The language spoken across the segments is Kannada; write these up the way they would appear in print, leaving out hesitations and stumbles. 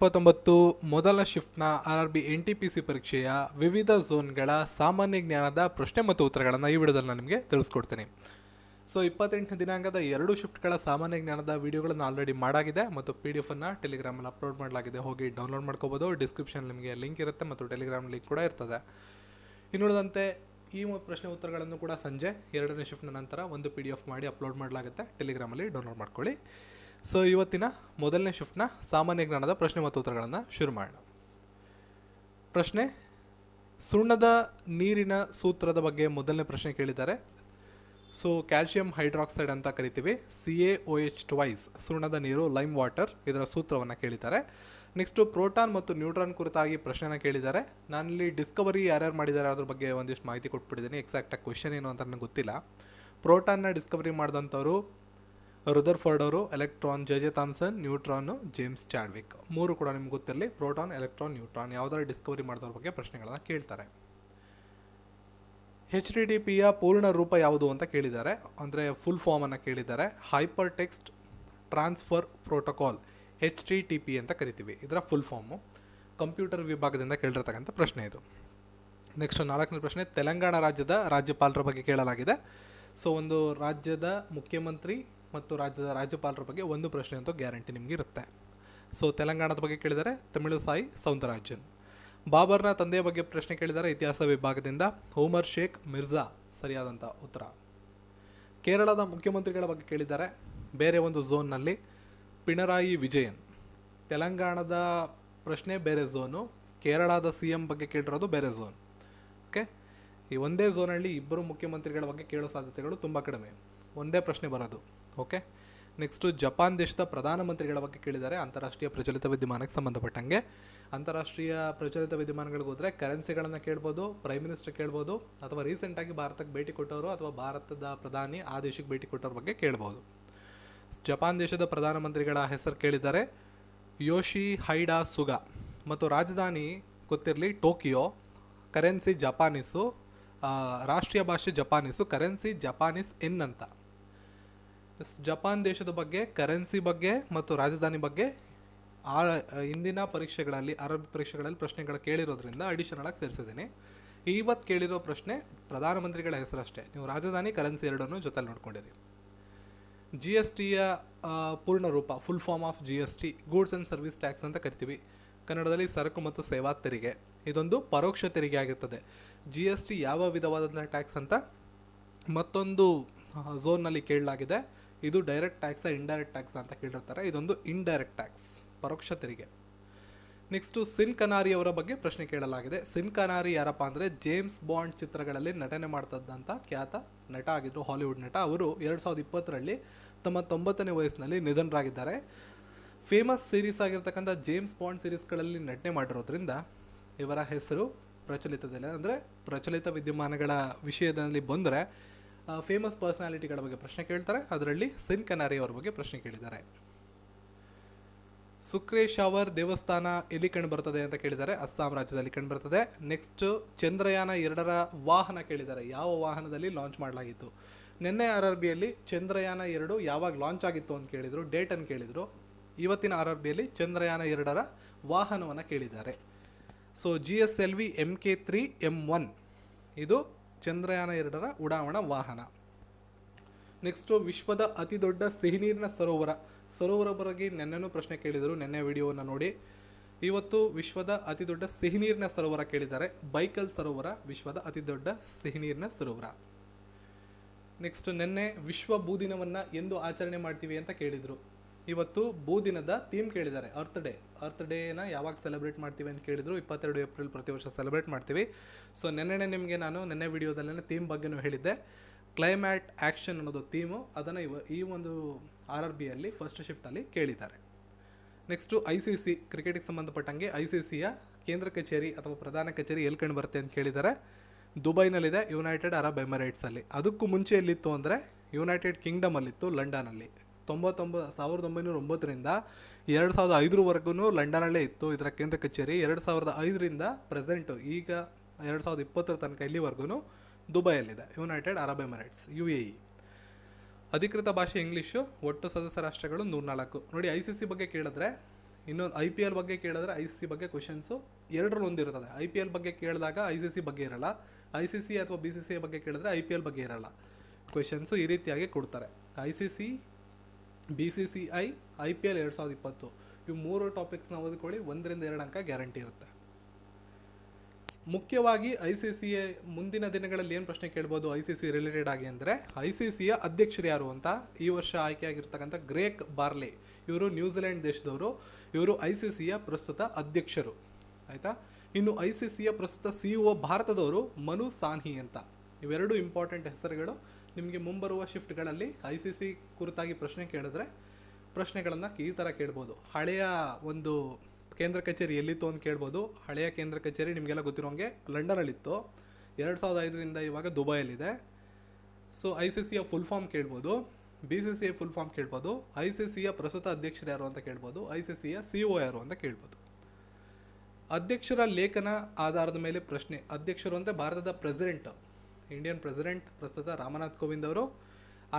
2019 ಮೊದಲ ಶಿಫ್ಟ್ನ RRB NTPC ಪರೀಕ್ಷೆಯ ವಿವಿಧ ಝೋನ್ಗಳ ಸಾಮಾನ್ಯ ಜ್ಞಾನದ ಪ್ರಶ್ನೆ ಮತ್ತು ಉತ್ತರಗಳನ್ನು ಈ ವಿಡಿಯೋದಲ್ಲಿ ನಾನು ನಿಮಗೆ ತಿಳಿಸ್ಕೊಡ್ತೀನಿ. ಸೊ 28ನೇ ದಿನಾಂಕದ 2 ಶಿಫ್ಟ್ಗಳ ಸಾಮಾನ್ಯ ಜ್ಞಾನದ ವಿಡಿಯೋಗಳನ್ನು ಆಲ್ರೆಡಿ ಮಾಡಾಗಿದೆ ಮತ್ತು PDF ಅನ್ನು ಟೆಲಿಗ್ರಾಮಲ್ಲಿ ಅಪ್ಲೋಡ್ ಮಾಡಲಾಗಿದೆ. ಹೋಗಿ ಡೌನ್ಲೋಡ್ ಮಾಡ್ಕೋಬೋದು. ಡಿಸ್ಕ್ರಿಪ್ಷನ್ ನಿಮಗೆ ಲಿಂಕ್ ಇರುತ್ತೆ ಮತ್ತು ಟೆಲಿಗ್ರಾಮ್ ಲಿಂಕ್ ಕೂಡ ಇರ್ತದೆ. ಇನ್ನುಳಿದಂತೆ ಈ ಪ್ರಶ್ನೆ ಉತ್ತರಗಳನ್ನು ಕೂಡ ಸಂಜೆ 2ನೇ ಶಿಫ್ಟ್ನ ನಂತರ ಒಂದು PDF ಮಾಡಿ ಅಪ್ಲೋಡ್ ಮಾಡಲಾಗುತ್ತೆ. ಟೆಲಿಗ್ರಾಮಲ್ಲಿ ಡೌನ್ಲೋಡ್ ಮಾಡ್ಕೊಳ್ಳಿ. ಸೊ ಇವತ್ತಿನ ಮೊದಲನೇ ಶಿಫ್ಟ್ನ ಸಾಮಾನ್ಯ ಜ್ಞಾನದ ಪ್ರಶ್ನೆ ಮತ್ತು ಉತ್ತರಗಳನ್ನು ಶುರು ಮಾಡೋಣ. ಪ್ರಶ್ನೆ: ಸುಣ್ಣದ ನೀರಿನ ಸೂತ್ರದ ಬಗ್ಗೆ ಮೊದಲನೇ ಪ್ರಶ್ನೆ ಕೇಳಿದ್ದಾರೆ. ಸೊ ಕ್ಯಾಲ್ಸಿಯಂ ಹೈಡ್ರಾಕ್ಸೈಡ್ ಅಂತ ಕರಿತೀವಿ, CaOH ಟ್ವೈಸ್ ಸುಣ್ಣದ ನೀರು, ಲೈಮ್ ವಾಟರ್, ಇದರ ಸೂತ್ರವನ್ನು ಕೇಳಿದ್ದಾರೆ. ನೆಕ್ಸ್ಟು ಪ್ರೋಟಾನ್ ಮತ್ತು ನ್ಯೂಟ್ರಾನ್ ಕುರಿತಾಗಿ ಪ್ರಶ್ನೆನ ಕೇಳಿದ್ದಾರೆ. ನಾನಿಲ್ಲಿ ಡಿಸ್ಕವರಿ ಯಾರ್ಯಾರು ಮಾಡಿದ್ದಾರೆ ಅದ್ರ ಬಗ್ಗೆ ಒಂದಿಷ್ಟು ಮಾಹಿತಿ ಕೊಟ್ಬಿಟ್ಟಿದ್ದೀನಿ. ಎಕ್ಸಾಕ್ಟಾಗಿ ಕ್ವೆಶನ್ ಏನು ಅಂತ ನನಗೆ ಗೊತ್ತಿಲ್ಲ. ಪ್ರೋಟಾನ್ನ ಡಿಸ್ಕವರಿ ಮಾಡಿದಂಥವ್ರು ರುದರ್ಫರ್ಡ್ ಅವರು, electron JJ Thomson, neutron James Chadwick. ಮೂರು ಕೂಡ ನಿಮ್ಗೆ ಗೊತ್ತಿರಲಿ. ಪ್ರೋಟಾನ್, ಎಲೆಕ್ಟ್ರಾನ್, ನ್ಯೂಟ್ರಾನ್ ಯಾವುದಾದ್ರು ಡಿಸ್ಕವರಿ ಮಾಡಿದವ್ರ ಬಗ್ಗೆ ಪ್ರಶ್ನೆಗಳನ್ನು ಕೇಳ್ತಾರೆ. HTTPಯ ಪೂರ್ಣ ರೂಪ ಯಾವುದು ಅಂತ ಕೇಳಿದ್ದಾರೆ, ಅಂದರೆ ಫುಲ್ ಫಾರ್ಮನ್ನು ಕೇಳಿದ್ದಾರೆ. Hyper text transfer protocol, HTTP ಅಂತ ಕರಿತೀವಿ. ಇದರ ಫುಲ್ ಫಾರ್ಮು ಕಂಪ್ಯೂಟರ್ ವಿಭಾಗದಿಂದ ಕೇಳಿರ್ತಕ್ಕಂಥ ಪ್ರಶ್ನೆ ಇದು. ನೆಕ್ಸ್ಟ್ 4ನೇ ಪ್ರಶ್ನೆ: ತೆಲಂಗಾಣ ರಾಜ್ಯದ ರಾಜ್ಯಪಾಲರ ಬಗ್ಗೆ ಕೇಳಲಾಗಿದೆ. ಸೊ ಒಂದು ರಾಜ್ಯದ ಮುಖ್ಯಮಂತ್ರಿ ಮತ್ತು ರಾಜ್ಯದ ರಾಜ್ಯಪಾಲರ ಬಗ್ಗೆ ಒಂದು ಪ್ರಶ್ನೆ ಅಂತೂ ಗ್ಯಾರಂಟಿ ನಿಮಗೆ ಇರುತ್ತೆ. ಸೊ ತೆಲಂಗಾಣದ ಬಗ್ಗೆ ಕೇಳಿದರೆ ತಮಿಳುಸಾಯಿ ಸೌಂದರರಾಜನ್. ಬಾಬರ್ನ ತಂದೆಯ ಬಗ್ಗೆ ಪ್ರಶ್ನೆ ಕೇಳಿದ್ದಾರೆ ಇತಿಹಾಸ ವಿಭಾಗದಿಂದ. ಉಮರ್ ಶೇಖ್ ಮಿರ್ಜಾ ಸರಿಯಾದಂಥ ಉತ್ತರ. ಕೇರಳದ ಮುಖ್ಯಮಂತ್ರಿಗಳ ಬಗ್ಗೆ ಕೇಳಿದ್ದಾರೆ ಬೇರೆ ಒಂದು ಝೋನ್ನಲ್ಲಿ, ಪಿಣರಾಯಿ ವಿಜಯನ್. ತೆಲಂಗಾಣದ ಪ್ರಶ್ನೆ ಬೇರೆ ಝೋನು, ಕೇರಳದ CM ಬಗ್ಗೆ ಕೇಳಿರೋದು ಬೇರೆ ಝೋನ್. ಓಕೆ, ಈ ಒಂದೇ ಝೋನಲ್ಲಿ ಇಬ್ಬರು ಮುಖ್ಯಮಂತ್ರಿಗಳ ಬಗ್ಗೆ ಕೇಳೋ ಸಾಧ್ಯತೆಗಳು ತುಂಬ ಕಡಿಮೆ. ಒಂದೇ ಪ್ರಶ್ನೆ ಬರೋದು. ಓಕೆ, ನೆಕ್ಸ್ಟು ಜಪಾನ್ ದೇಶದ ಪ್ರಧಾನಮಂತ್ರಿಗಳ ಬಗ್ಗೆ ಕೇಳಿದ್ದಾರೆ ಅಂತಾರಾಷ್ಟ್ರೀಯ ಪ್ರಚಲಿತ ವಿದ್ಯಮಾನಕ್ಕೆ ಸಂಬಂಧಪಟ್ಟಂಗೆ. ಅಂತಾರಾಷ್ಟ್ರೀಯ ಪ್ರಚಲಿತ ವಿದ್ಯಮಾನಗಳಿಗೆ ಹೋದರೆ ಕರೆನ್ಸಿಗಳನ್ನು ಕೇಳ್ಬೋದು, ಪ್ರೈಮ್ ಮಿನಿಸ್ಟರ್ ಕೇಳ್ಬೋದು, ಅಥವಾ ರೀಸೆಂಟಾಗಿ ಭಾರತಕ್ಕೆ ಭೇಟಿ ಕೊಟ್ಟವರು ಅಥವಾ ಭಾರತದ ಪ್ರಧಾನಿ ಆ ದೇಶಕ್ಕೆ ಭೇಟಿ ಕೊಟ್ಟವ್ರ ಬಗ್ಗೆ ಕೇಳ್ಬೋದು. ಜಪಾನ್ ದೇಶದ ಪ್ರಧಾನಮಂತ್ರಿಗಳ ಹೆಸರು ಕೇಳಿದ್ದಾರೆ ಯೋಶಿಹೈಡಾ ಸುಗಾ. ಮತ್ತು ರಾಜಧಾನಿ ಗೊತ್ತಿರಲಿ ಟೋಕಿಯೋ, ಕರೆನ್ಸಿ ಜಪಾನೀಸು, ರಾಷ್ಟ್ರೀಯ ಭಾಷೆ ಜಪಾನೀಸು, ಕರೆನ್ಸಿ ಜಪಾನೀಸ್ ಎನ್ ಅಂತ. ಜಪಾನ್ ದೇಶದ ಬಗ್ಗೆ, ಕರೆನ್ಸಿ ಬಗ್ಗೆ ಮತ್ತು ರಾಜಧಾನಿ ಬಗ್ಗೆ ಇಂದಿನ ಪರೀಕ್ಷೆಗಳಲ್ಲಿ RRB ಪರೀಕ್ಷೆಗಳಲ್ಲಿ ಪ್ರಶ್ನೆಗಳು ಕೇಳಿರೋದ್ರಿಂದ ಅಡಿಷನಲ್ ಆಗಿ ಸೇರಿಸಿದ್ದೀನಿ. ಇವತ್ತು ಕೇಳಿರೋ ಪ್ರಶ್ನೆ ಪ್ರಧಾನಮಂತ್ರಿಗಳ ಹೆಸರಷ್ಟೇ, ನೀವು ರಾಜಧಾನಿ ಕರೆನ್ಸಿ ಎರಡನ್ನೂ ಜೊತೆಲಿ ನೋಡ್ಕೊಂಡಿರಿ. GSTಯ ಪೂರ್ಣ ರೂಪ, full form of GST goods and service tax ಅಂತ ಕರಿತೀವಿ. ಕನ್ನಡದಲ್ಲಿ ಸರಕು ಮತ್ತು ಸೇವಾ ತೆರಿಗೆ. ಇದೊಂದು ಪರೋಕ್ಷ ತೆರಿಗೆ ಆಗಿರ್ತದೆ. GST ಯಾವ ವಿಧವಾದ ಟ್ಯಾಕ್ಸ್ ಅಂತ ಮತ್ತೊಂದು ಝೋನ್ನಲ್ಲಿ ಕೇಳಲಾಗಿದೆ. ಇದು ಡೈರೆಕ್ಟ್ ಟ್ಯಾಕ್ಸ್, ಇಂಡೈರೆಕ್ಟ್ ಟ್ಯಾಕ್ಸ್ ಅಂತ ಕೇಳಿರ್ತಾರೆ. ಇದೊಂದು ಇಂಡೈರೆಕ್ಟ್ ಟ್ಯಾಕ್ಸ್, ಪರೋಕ್ಷ ತೆರಿಗೆ. ನೆಕ್ಸ್ಟು ಸಿನ್ ಕನಾರಿ ಅವರ ಬಗ್ಗೆ ಪ್ರಶ್ನೆ ಕೇಳಲಾಗಿದೆ. ಸಿನ್ ಕನಾರಿ ಯಾರಪ್ಪ ಅಂದರೆ ಜೇಮ್ಸ್ ಬಾಂಡ್ ಚಿತ್ರಗಳಲ್ಲಿ ನಟನೆ ಮಾಡ್ತದ್ದಂಥ ಖ್ಯಾತ ನಟ ಆಗಿದ್ರು, ಹಾಲಿವುಡ್ ನಟ. ಅವರು 2020ರಲ್ಲಿ ತಮ್ಮ 90ನೇ ವಯಸ್ಸಿನಲ್ಲಿ ನಿಧನರಾಗಿದ್ದಾರೆ. ಫೇಮಸ್ ಸೀರೀಸ್ ಆಗಿರ್ತಕ್ಕಂಥ ಜೇಮ್ಸ್ ಬಾಂಡ್ ಸೀರೀಸ್ಗಳಲ್ಲಿ ನಟನೆ ಮಾಡಿರೋದ್ರಿಂದ ಇವರ ಹೆಸರು ಪ್ರಚಲಿತದಲ್ಲಿ, ಅಂದರೆ ಪ್ರಚಲಿತ ವಿದ್ಯಮಾನಗಳ ವಿಷಯದಲ್ಲಿ ಬಂದರೆ ಫೇಮಸ್ ಪರ್ಸನಾಲಿಟಿಗಳ ಬಗ್ಗೆ ಪ್ರಶ್ನೆ ಕೇಳ್ತಾರೆ. ಅದರಲ್ಲಿ ಸಿನ್ ಕನಾರಿ ಅವರ ಬಗ್ಗೆ ಪ್ರಶ್ನೆ ಕೇಳಿದ್ದಾರೆ. ಸುಕ್ರೇಶಾವರ್ ದೇವಸ್ಥಾನ ಎಲ್ಲಿ ಕಂಡು ಬರ್ತದೆ ಅಂತ ಕೇಳಿದ್ದಾರೆ. ಅಸ್ಸಾಂ ರಾಜ್ಯದಲ್ಲಿ ಕಂಡು ಬರ್ತದೆ. ನೆಕ್ಸ್ಟ್ ಚಂದ್ರಯಾನ 2ರ ವಾಹನ ಕೇಳಿದ್ದಾರೆ. ಯಾವ ವಾಹನದಲ್ಲಿ ಲಾಂಚ್ ಮಾಡಲಾಗಿತ್ತು? ನಿನ್ನೆ RRBಯಲ್ಲಿ ಚಂದ್ರಯಾನ 2 ಯಾವಾಗ ಲಾಂಚ್ ಆಗಿತ್ತು ಅಂತ ಕೇಳಿದರು, ಡೇಟನ್ನು ಕೇಳಿದರು. ಇವತ್ತಿನ RRBಯಲ್ಲಿ ಚಂದ್ರಯಾನ 2ರ ವಾಹನವನ್ನು ಕೇಳಿದ್ದಾರೆ. ಸೊ GSLV Mk3 M1 ಇದು ಚಂದ್ರಯಾನ 2ರ ಉಡಾವಣಾ ವಾಹನ. ನೆಕ್ಸ್ಟು ವಿಶ್ವದ ಅತಿ ದೊಡ್ಡ ಸಿಹಿನೀರಿನ ಸರೋವರ ಬಗ್ಗೆ ನೆನ್ನೆನೂ ಪ್ರಶ್ನೆ ಕೇಳಿದರು, ನೆನ್ನೆ ವಿಡಿಯೋವನ್ನು ನೋಡಿ. ಇವತ್ತು ವಿಶ್ವದ ಅತಿ ದೊಡ್ಡ ಸಿಹಿನೀರಿನ ಸರೋವರ ಕೇಳಿದ್ದಾರೆ. ಬೈಕಲ್ ಸರೋವರ ವಿಶ್ವದ ಅತಿ ದೊಡ್ಡ ಸಿಹಿನೀರಿನ ಸರೋವರ. ನೆಕ್ಸ್ಟ್ ನೆನ್ನೆ ವಿಶ್ವ ಭೂದಿನವನ್ನು ಎಂದು ಆಚರಣೆ ಮಾಡ್ತೀವಿ ಅಂತ ಕೇಳಿದರು. ಇವತ್ತು ಭೂದಿನದ ಥೀಮ್ ಕೇಳಿದ್ದಾರೆ, ಅರ್ತ್ ಡೇನ ಯಾವಾಗ ಸೆಲೆಬ್ರೇಟ್ ಮಾಡ್ತೀವಿ ಅಂತ ಕೇಳಿದರು. 22 ಏಪ್ರಿಲ್ ಪ್ರತಿ ವರ್ಷ ಸೆಲೆಬ್ರೇಟ್ ಮಾಡ್ತೀವಿ. ಸೊ ನಿಮಗೆ ನಾನು ನೆನ್ನೆ ವಿಡಿಯೋದಲ್ಲೇ ಥೀಮ್ ಬಗ್ಗೆನೂ ಹೇಳಿದ್ದೆ. ಕ್ಲೈಮ್ಯಾಟ್ ಆ್ಯಕ್ಷನ್ ಅನ್ನೋದು ಥೀಮು, ಅದನ್ನು ಈ ಒಂದು RRBಯಲ್ಲಿ ಫಸ್ಟ್ ಶಿಫ್ಟಲ್ಲಿ ಕೇಳಿದ್ದಾರೆ. ನೆಕ್ಸ್ಟು ICC ಕ್ರಿಕೆಟಿಗೆ ಸಂಬಂಧಪಟ್ಟಂಗೆ ICCಯ ಕೇಂದ್ರ ಕಚೇರಿ ಅಥವಾ ಪ್ರಧಾನ ಕಚೇರಿ ಎಲ್ಲಿ ಕಂಡು ಬರುತ್ತೆ ಅಂತ ಕೇಳಿದ್ದಾರೆ. ದುಬೈನಲ್ಲಿದೆ, ಯುನೈಟೆಡ್ ಅರಬ್ ಎಮಿರೇಟ್ಸಲ್ಲಿ. ಅದಕ್ಕೂ ಮುಂಚೆ ಎಲ್ಲಿತ್ತು ಅಂದರೆ ಯುನೈಟೆಡ್ ಕಿಂಗ್ಡಮಲ್ಲಿತ್ತು, ಲಂಡನಲ್ಲಿ. 1909ರಿಂದ 2005ವರೆಗೂ ಲಂಡನಲ್ಲೇ ಇತ್ತು ಇದರ ಕೇಂದ್ರ ಕಚೇರಿ. 2005ರಿಂದ ಪ್ರೆಸೆಂಟು ಈಗ 2020 ತನಕ ಇಲ್ಲಿವರೆಗೂ ದುಬೈಯಲ್ಲಿದೆ, ಯುನೈಟೆಡ್ ಅರಬ್ ಎಮಿರೇಟ್ಸ್, UAE. ಅಧಿಕೃತ ಭಾಷೆ ಇಂಗ್ಲೀಷು. ಒಟ್ಟು ಸದಸ್ಯ ರಾಷ್ಟ್ರಗಳು 104. ನೋಡಿ ICC ಬಗ್ಗೆ ಕೇಳಿದ್ರೆ ಇನ್ನೊಂದು IPL ಬಗ್ಗೆ ಕೇಳಿದ್ರೆ ICC ಬಗ್ಗೆ ಕ್ವಶನ್ಸು ಎರಡರಲ್ಲಿ ಒಂದಿರ್ತದೆ. IPL ಬಗ್ಗೆ ಕೇಳಿದಾಗ ICC ಬಗ್ಗೆ ಇರಲ್ಲ, ICC ಅಥವಾ BCCI ಬಗ್ಗೆ ಕೇಳಿದ್ರೆ IPL ಬಗ್ಗೆ ಇರಲ್ಲ. ಕ್ವೆಶನ್ಸು ಈ ರೀತಿಯಾಗಿ ಕೊಡ್ತಾರೆ. ICC, BCCI, IPL 2020 ಇವು 3 ಟಾಪಿಕ್ಸ್ನ ಓದಿಕೊಳ್ಳಿ, 1ರಿಂದ 2 ಅಂಕ ಗ್ಯಾರಂಟಿ ಇರುತ್ತೆ. ಮುಖ್ಯವಾಗಿ ICCಯ ಮುಂದಿನ ದಿನಗಳಲ್ಲಿ ಏನು ಪ್ರಶ್ನೆ ಕೇಳ್ಬೋದು ICC ರಿಲೇಟೆಡ್ ಆಗಿ ಅಂದರೆ, ICCಯ ಅಧ್ಯಕ್ಷರು ಯಾರು ಅಂತ ಈ ವರ್ಷ ಆಯ್ಕೆಯಾಗಿರ್ತಕ್ಕಂಥ ಗ್ರೇಗ್ ಬಾರ್ಲೆ, ಇವರು ನ್ಯೂಜಿಲೆಂಡ್ ದೇಶದವರು, ಇವರು ICCಯ ಪ್ರಸ್ತುತ ಅಧ್ಯಕ್ಷರು. ಆಯಿತಾ. ಇನ್ನು ICCಯ ಪ್ರಸ್ತುತ CEO ಭಾರತದವರು ಮನು ಸಾನ್ಹಿ ಅಂತ. ಇವೆರಡು ಇಂಪಾರ್ಟೆಂಟ್ ಹೆಸರುಗಳು. ನಿಮಗೆ ಮುಂಬರುವ ಶಿಫ್ಟ್ಗಳಲ್ಲಿ ICC ಕುರಿತಾಗಿ ಪ್ರಶ್ನೆ ಕೇಳಿದ್ರೆ ಪ್ರಶ್ನೆಗಳನ್ನು ಈ ಥರ ಕೇಳ್ಬೋದು. ಹಳೆಯ ಒಂದು ಕೇಂದ್ರ ಕಚೇರಿ ಎಲ್ಲಿತ್ತು ಅಂತ ಕೇಳ್ಬೋದು. ಹಳೆಯ ಕೇಂದ್ರ ಕಚೇರಿ ನಿಮಗೆಲ್ಲ ಗೊತ್ತಿರೋಂಗೆ ಲಂಡನಲ್ಲಿತ್ತು, 2005ರಿಂದ ಇವಾಗ ದುಬೈಯಲ್ಲಿದೆ. ಸೊ ICCಯ ಫುಲ್ ಫಾರ್ಮ್ ಕೇಳ್ಬೋದು, BCCI ಫುಲ್ ಫಾರ್ಮ್ ಕೇಳ್ಬೋದು, ICCಯ ಪ್ರಸ್ತುತ ಅಧ್ಯಕ್ಷರು ಯಾರು ಅಂತ ಕೇಳ್ಬೋದು, ICCಯ CEO ಯಾರು ಅಂತ ಕೇಳ್ಬೋದು. ಅಧ್ಯಕ್ಷರ ಲೇಖನ ಆಧಾರದ ಮೇಲೆ ಪ್ರಶ್ನೆ. ಅಧ್ಯಕ್ಷರು ಅಂದರೆ ಭಾರತದ ಪ್ರೆಸಿಡೆಂಟ್, ಇಂಡಿಯನ್ ಪ್ರೆಸಿಡೆಂಟ್ ಪ್ರಸ್ತುತ ರಾಮನಾಥ್ ಕೋವಿಂದ್ ಅವರು.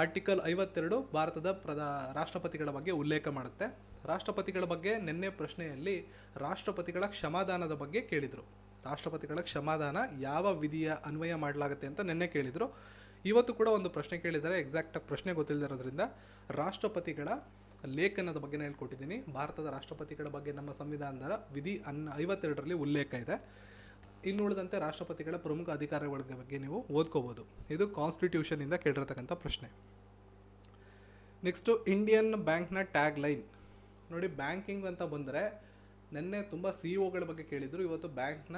ಆರ್ಟಿಕಲ್ 52 ಭಾರತದ ರಾಷ್ಟ್ರಪತಿಗಳ ಬಗ್ಗೆ ಉಲ್ಲೇಖ ಮಾಡುತ್ತೆ. ರಾಷ್ಟ್ರಪತಿಗಳ ಬಗ್ಗೆ ನಿನ್ನೆ ಪ್ರಶ್ನೆಯಲ್ಲಿ ರಾಷ್ಟ್ರಪತಿಗಳ ಕ್ಷಮಾದಾನದ ಬಗ್ಗೆ ಕೇಳಿದರು. ರಾಷ್ಟ್ರಪತಿಗಳ ಕ್ಷಮಾದಾನ ಯಾವ ವಿಧಿಯ ಅನ್ವಯ ಮಾಡಲಾಗುತ್ತೆ ಅಂತ ನಿನ್ನೆ ಕೇಳಿದರು. ಇವತ್ತು ಕೂಡ ಒಂದು ಪ್ರಶ್ನೆ ಕೇಳಿದ್ದಾರೆ, ಎಕ್ಸಾಕ್ಟಾಗಿ ಪ್ರಶ್ನೆ ಗೊತ್ತಿಲ್ಲದಿರೋದ್ರಿಂದ ರಾಷ್ಟ್ರಪತಿಗಳ ಲೇಖನದ ಬಗ್ಗೆ ಹೇಳ್ಕೊಟ್ಟಿದ್ದೀನಿ. ಭಾರತದ ರಾಷ್ಟ್ರಪತಿಗಳ ಬಗ್ಗೆ ನಮ್ಮ ಸಂವಿಧಾನದ ವಿಧಿ 52ರಲ್ಲಿ ಉಲ್ಲೇಖ ಇದೆ. ಇನ್ನುಳಿದಂತೆ ರಾಷ್ಟ್ರಪತಿಗಳ ಪ್ರಮುಖ ಅಧಿಕಾರಗಳ ಬಗ್ಗೆ ನೀವು ಓದ್ಕೋಬೋದು. ಇದು ಕಾನ್ಸ್ಟಿಟ್ಯೂಷನಿಂದ ಕೇಳಿರ್ತಕ್ಕಂಥ ಪ್ರಶ್ನೆ. ನೆಕ್ಸ್ಟು ಇಂಡಿಯನ್ ಬ್ಯಾಂಕ್ನ ಟ್ಯಾಗ್ ಲೈನ್ ನೋಡಿ. ಬ್ಯಾಂಕಿಂಗ್ ಅಂತ ಬಂದರೆ ನಿನ್ನೆ ತುಂಬ CEOಗಳ ಬಗ್ಗೆ ಕೇಳಿದರು, ಇವತ್ತು ಬ್ಯಾಂಕ್ನ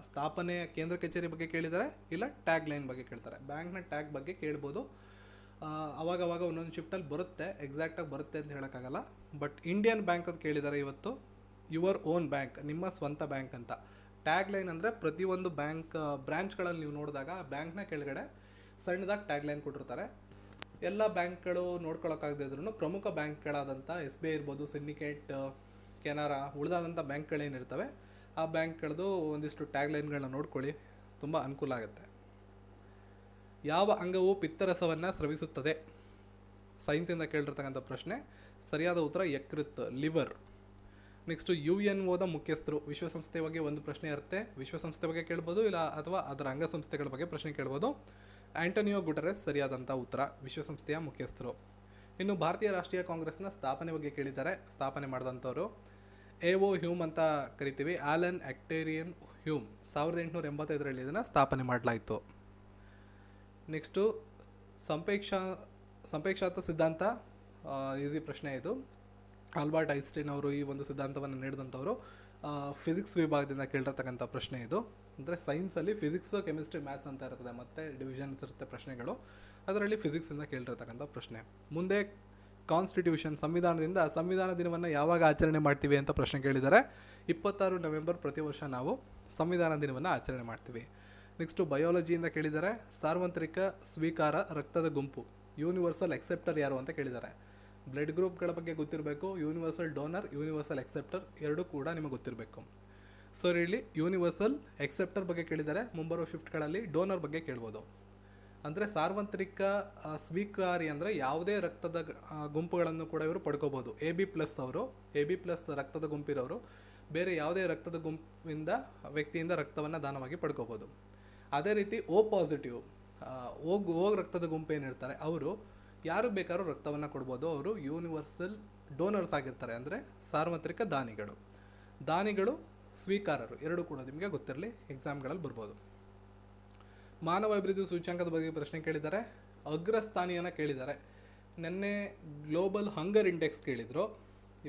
ಸ್ಥಾಪನೆ ಕೇಂದ್ರ ಕಚೇರಿ ಬಗ್ಗೆ ಕೇಳಿದ್ದಾರೆ, ಇಲ್ಲ ಟ್ಯಾಗ್ ಲೈನ್ ಬಗ್ಗೆ ಕೇಳ್ತಾರೆ. ಬ್ಯಾಂಕ್ನ ಟ್ಯಾಗ್ ಬಗ್ಗೆ ಕೇಳ್ಬೋದು. ಅವಾಗವಾಗ ಒಂದೊಂದು ಶಿಫ್ಟಲ್ಲಿ ಬರುತ್ತೆ, ಎಕ್ಸಾಕ್ಟಾಗಿ ಬರುತ್ತೆ ಅಂತ ಹೇಳೋಕ್ಕಾಗಲ್ಲ. ಬಟ್ ಇಂಡಿಯನ್ ಬ್ಯಾಂಕ್ ಅಂತ ಕೇಳಿದ್ದಾರೆ ಇವತ್ತು, ಯುವರ್ ಓನ್ ಬ್ಯಾಂಕ್, ನಿಮ್ಮ ಸ್ವಂತ ಬ್ಯಾಂಕ್ ಅಂತ. ಟ್ಯಾಗ್ ಲೈನ್ ಅಂದರೆ ಪ್ರತಿಯೊಂದು ಬ್ಯಾಂಕ್ ಬ್ರಾಂಚ್ಗಳಲ್ಲಿ ನೀವು ನೋಡಿದಾಗ ಬ್ಯಾಂಕ್ನ ಕೆಳಗಡೆ ಸಣ್ಣದಾಗಿ ಟ್ಯಾಗ್ ಲೈನ್ ಕೊಟ್ಟಿರ್ತಾರೆ. ಎಲ್ಲ ಬ್ಯಾಂಕ್ಗಳು ನೋಡ್ಕೊಳ್ಳೋಕ್ಕಾಗದೇ ಇದ್ರೂ ಪ್ರಮುಖ ಬ್ಯಾಂಕ್ಗಳಾದಂಥ SBI ಇರ್ಬೋದು, ಸಿಂಡಿಕೇಟ್, ಕೆನರಾ, ಉಳಿದಾದಂಥ ಬ್ಯಾಂಕ್ಗಳೇನಿರ್ತವೆ ಆ ಬ್ಯಾಂಕ್ಗಳದ್ದು ಒಂದಿಷ್ಟು ಟ್ಯಾಗ್ ಲೈನ್ಗಳನ್ನ ನೋಡ್ಕೊಳ್ಳಿ, ತುಂಬ ಅನುಕೂಲ ಆಗುತ್ತೆ. ಯಾವ ಅಂಗವು ಪಿತ್ತರಸವನ್ನು ಸ್ರವಿಸುತ್ತದೆ? ಸೈನ್ಸಿಂದ ಕೇಳಿರ್ತಕ್ಕಂಥ ಪ್ರಶ್ನೆ. ಸರಿಯಾದ ಉತ್ತರ ಯಕೃತ್, ಲಿವರ್. ನೆಕ್ಸ್ಟು UNOದ ಮುಖ್ಯಸ್ಥರು. ವಿಶ್ವಸಂಸ್ಥೆ ಬಗ್ಗೆ ಒಂದು ಪ್ರಶ್ನೆ ಇರುತ್ತೆ, ವಿಶ್ವಸಂಸ್ಥೆ ಬಗ್ಗೆ ಕೇಳ್ಬೋದು, ಇಲ್ಲ ಅಥವಾ ಅದರ ಅಂಗಸಂಸ್ಥೆಗಳ ಬಗ್ಗೆ ಪ್ರಶ್ನೆ ಕೇಳ್ಬೋದು. ಆಂಟೋನಿಯೋ ಗುಟೆರಸ್ ಸರಿಯಾದಂಥ ಉತ್ತರ, ವಿಶ್ವಸಂಸ್ಥೆಯ ಮುಖ್ಯಸ್ಥರು. ಇನ್ನು ಭಾರತೀಯ ರಾಷ್ಟ್ರೀಯ ಕಾಂಗ್ರೆಸ್ನ ಸ್ಥಾಪನೆ ಬಗ್ಗೆ ಕೇಳಿದ್ದಾರೆ. ಸ್ಥಾಪನೆ ಮಾಡಿದಂಥವ್ರು AO ಹ್ಯೂಮ್ ಅಂತ ಕರಿತೀವಿ, ಆಲನ್ ಆಕ್ಟೇರಿಯನ್ ಹ್ಯೂಮ್. 1885ರಲ್ಲಿ ಇದನ್ನು ಸ್ಥಾಪನೆ ಮಾಡಲಾಯಿತು. ನೆಕ್ಸ್ಟು ಸಂಪೇಕ್ಷಾತ ಸಿದ್ಧಾಂತ. ಈಸಿ ಪ್ರಶ್ನೆ ಇದು. ಆಲ್ಬರ್ಟ್ ಐನ್ಸ್ಟೈನ್ ಅವರು ಈ ಒಂದು ಸಿದ್ಧಾಂತವನ್ನು ನೀಡಿದಂಥವರು. ಫಿಸಿಕ್ಸ್ ವಿಭಾಗದಿಂದ ಕೇಳಿರ್ತಕ್ಕಂಥ ಪ್ರಶ್ನೆ ಇದು. ಅಂದರೆ ಸೈನ್ಸಲ್ಲಿ ಫಿಸಿಕ್ಸ್, ಕೆಮಿಸ್ಟ್ರಿ, ಮ್ಯಾಥ್ಸ್ ಅಂತ ಇರ್ತದೆ, ಮತ್ತು ಡಿವಿಷನ್ಸ್ ಇರುತ್ತೆ ಪ್ರಶ್ನೆಗಳು. ಅದರಲ್ಲಿ ಫಿಸಿಕ್ಸಿಂದ ಕೇಳಿರ್ತಕ್ಕಂಥ ಪ್ರಶ್ನೆ. ಮುಂದೆ ಕಾನ್ಸ್ಟಿಟ್ಯೂಷನ್, ಸಂವಿಧಾನದಿಂದ ಸಂವಿಧಾನ ದಿನವನ್ನು ಯಾವಾಗ ಆಚರಣೆ ಮಾಡ್ತೀವಿ ಅಂತ ಪ್ರಶ್ನೆ ಕೇಳಿದ್ದಾರೆ. 26 ನವೆಂಬರ್ ಪ್ರತಿ ವರ್ಷ ನಾವು ಸಂವಿಧಾನ ದಿನವನ್ನು ಆಚರಣೆ ಮಾಡ್ತೀವಿ. ನೆಕ್ಸ್ಟು ಬಯಾಲಜಿಯಿಂದ ಕೇಳಿದ್ದಾರೆ. ಸಾರ್ವತ್ರಿಕ ಸ್ವೀಕಾರ ರಕ್ತದ ಗುಂಪು, ಯೂನಿವರ್ಸಲ್ ಎಕ್ಸೆಪ್ಟರ್ ಯಾರು ಅಂತ ಕೇಳಿದ್ದಾರೆ. ಬ್ಲಡ್ ಗ್ರೂಪ್ಗಳ ಬಗ್ಗೆ ಗೊತ್ತಿರಬೇಕು. ಯೂನಿವರ್ಸಲ್ ಡೋನರ್, ಯೂನಿವರ್ಸಲ್ ಎಕ್ಸೆಪ್ಟರ್ ಎರಡೂ ಕೂಡ ನಿಮಗೆ ಗೊತ್ತಿರಬೇಕು. ಸೊ ಇಲ್ಲಿ ಯೂನಿವರ್ಸಲ್ ಎಕ್ಸೆಪ್ಟರ್ ಬಗ್ಗೆ ಕೇಳಿದ್ದಾರೆ. ಮುಂಬರುವ ಶಿಫ್ಟ್ಗಳಲ್ಲಿ ಡೋನರ್ ಬಗ್ಗೆ ಕೇಳ್ಬೋದು. ಅಂದರೆ ಸಾರ್ವತ್ರಿಕ ಸ್ವೀಕಾರಿ ಅಂದರೆ ಯಾವುದೇ ರಕ್ತದ ಗುಂಪುಗಳನ್ನು ಕೂಡ ಇವರು ಪಡ್ಕೋಬೋದು. AB+ ಅವರು, AB+ ರಕ್ತದ ಗುಂಪಿರೋರು ಬೇರೆ ಯಾವುದೇ ರಕ್ತದ ಗುಂಪಿಂದ ವ್ಯಕ್ತಿಯಿಂದ ರಕ್ತವನ್ನು ದಾನವಾಗಿ ಪಡ್ಕೋಬೋದು. ಅದೇ ರೀತಿ O+, ಓ ರಕ್ತದ ಗುಂಪು ಏನಿರ್ತಾರೆ ಅವರು ಯಾರು ಬೇಕಾದ್ರೂ ರಕ್ತವನ್ನು ಕೊಡ್ಬೋದು. ಅವರು ಯೂನಿವರ್ಸಲ್ ಡೋನರ್ಸ್ ಆಗಿರ್ತಾರೆ, ಅಂದರೆ ಸಾರ್ವತ್ರಿಕ ದಾನಿಗಳು ಸ್ವೀಕಾರರು ಎರಡೂ ಕೂಡ ನಿಮಗೆ ಗೊತ್ತಿರಲಿ, ಎಕ್ಸಾಮ್ಗಳಲ್ಲಿ ಬರ್ಬೋದು. ಮಾನವ ಅಭಿವೃದ್ಧಿ ಸೂಚ್ಯಂಕದ ಬಗ್ಗೆ ಪ್ರಶ್ನೆ ಕೇಳಿದ್ದಾರೆ. ಅಗ್ರಸ್ಥಾನಿಯನ್ನು ಕೇಳಿದ್ದಾರೆ. ನಿನ್ನೆ ಗ್ಲೋಬಲ್ ಹಂಗರ್ ಇಂಡೆಕ್ಸ್ ಕೇಳಿದರು,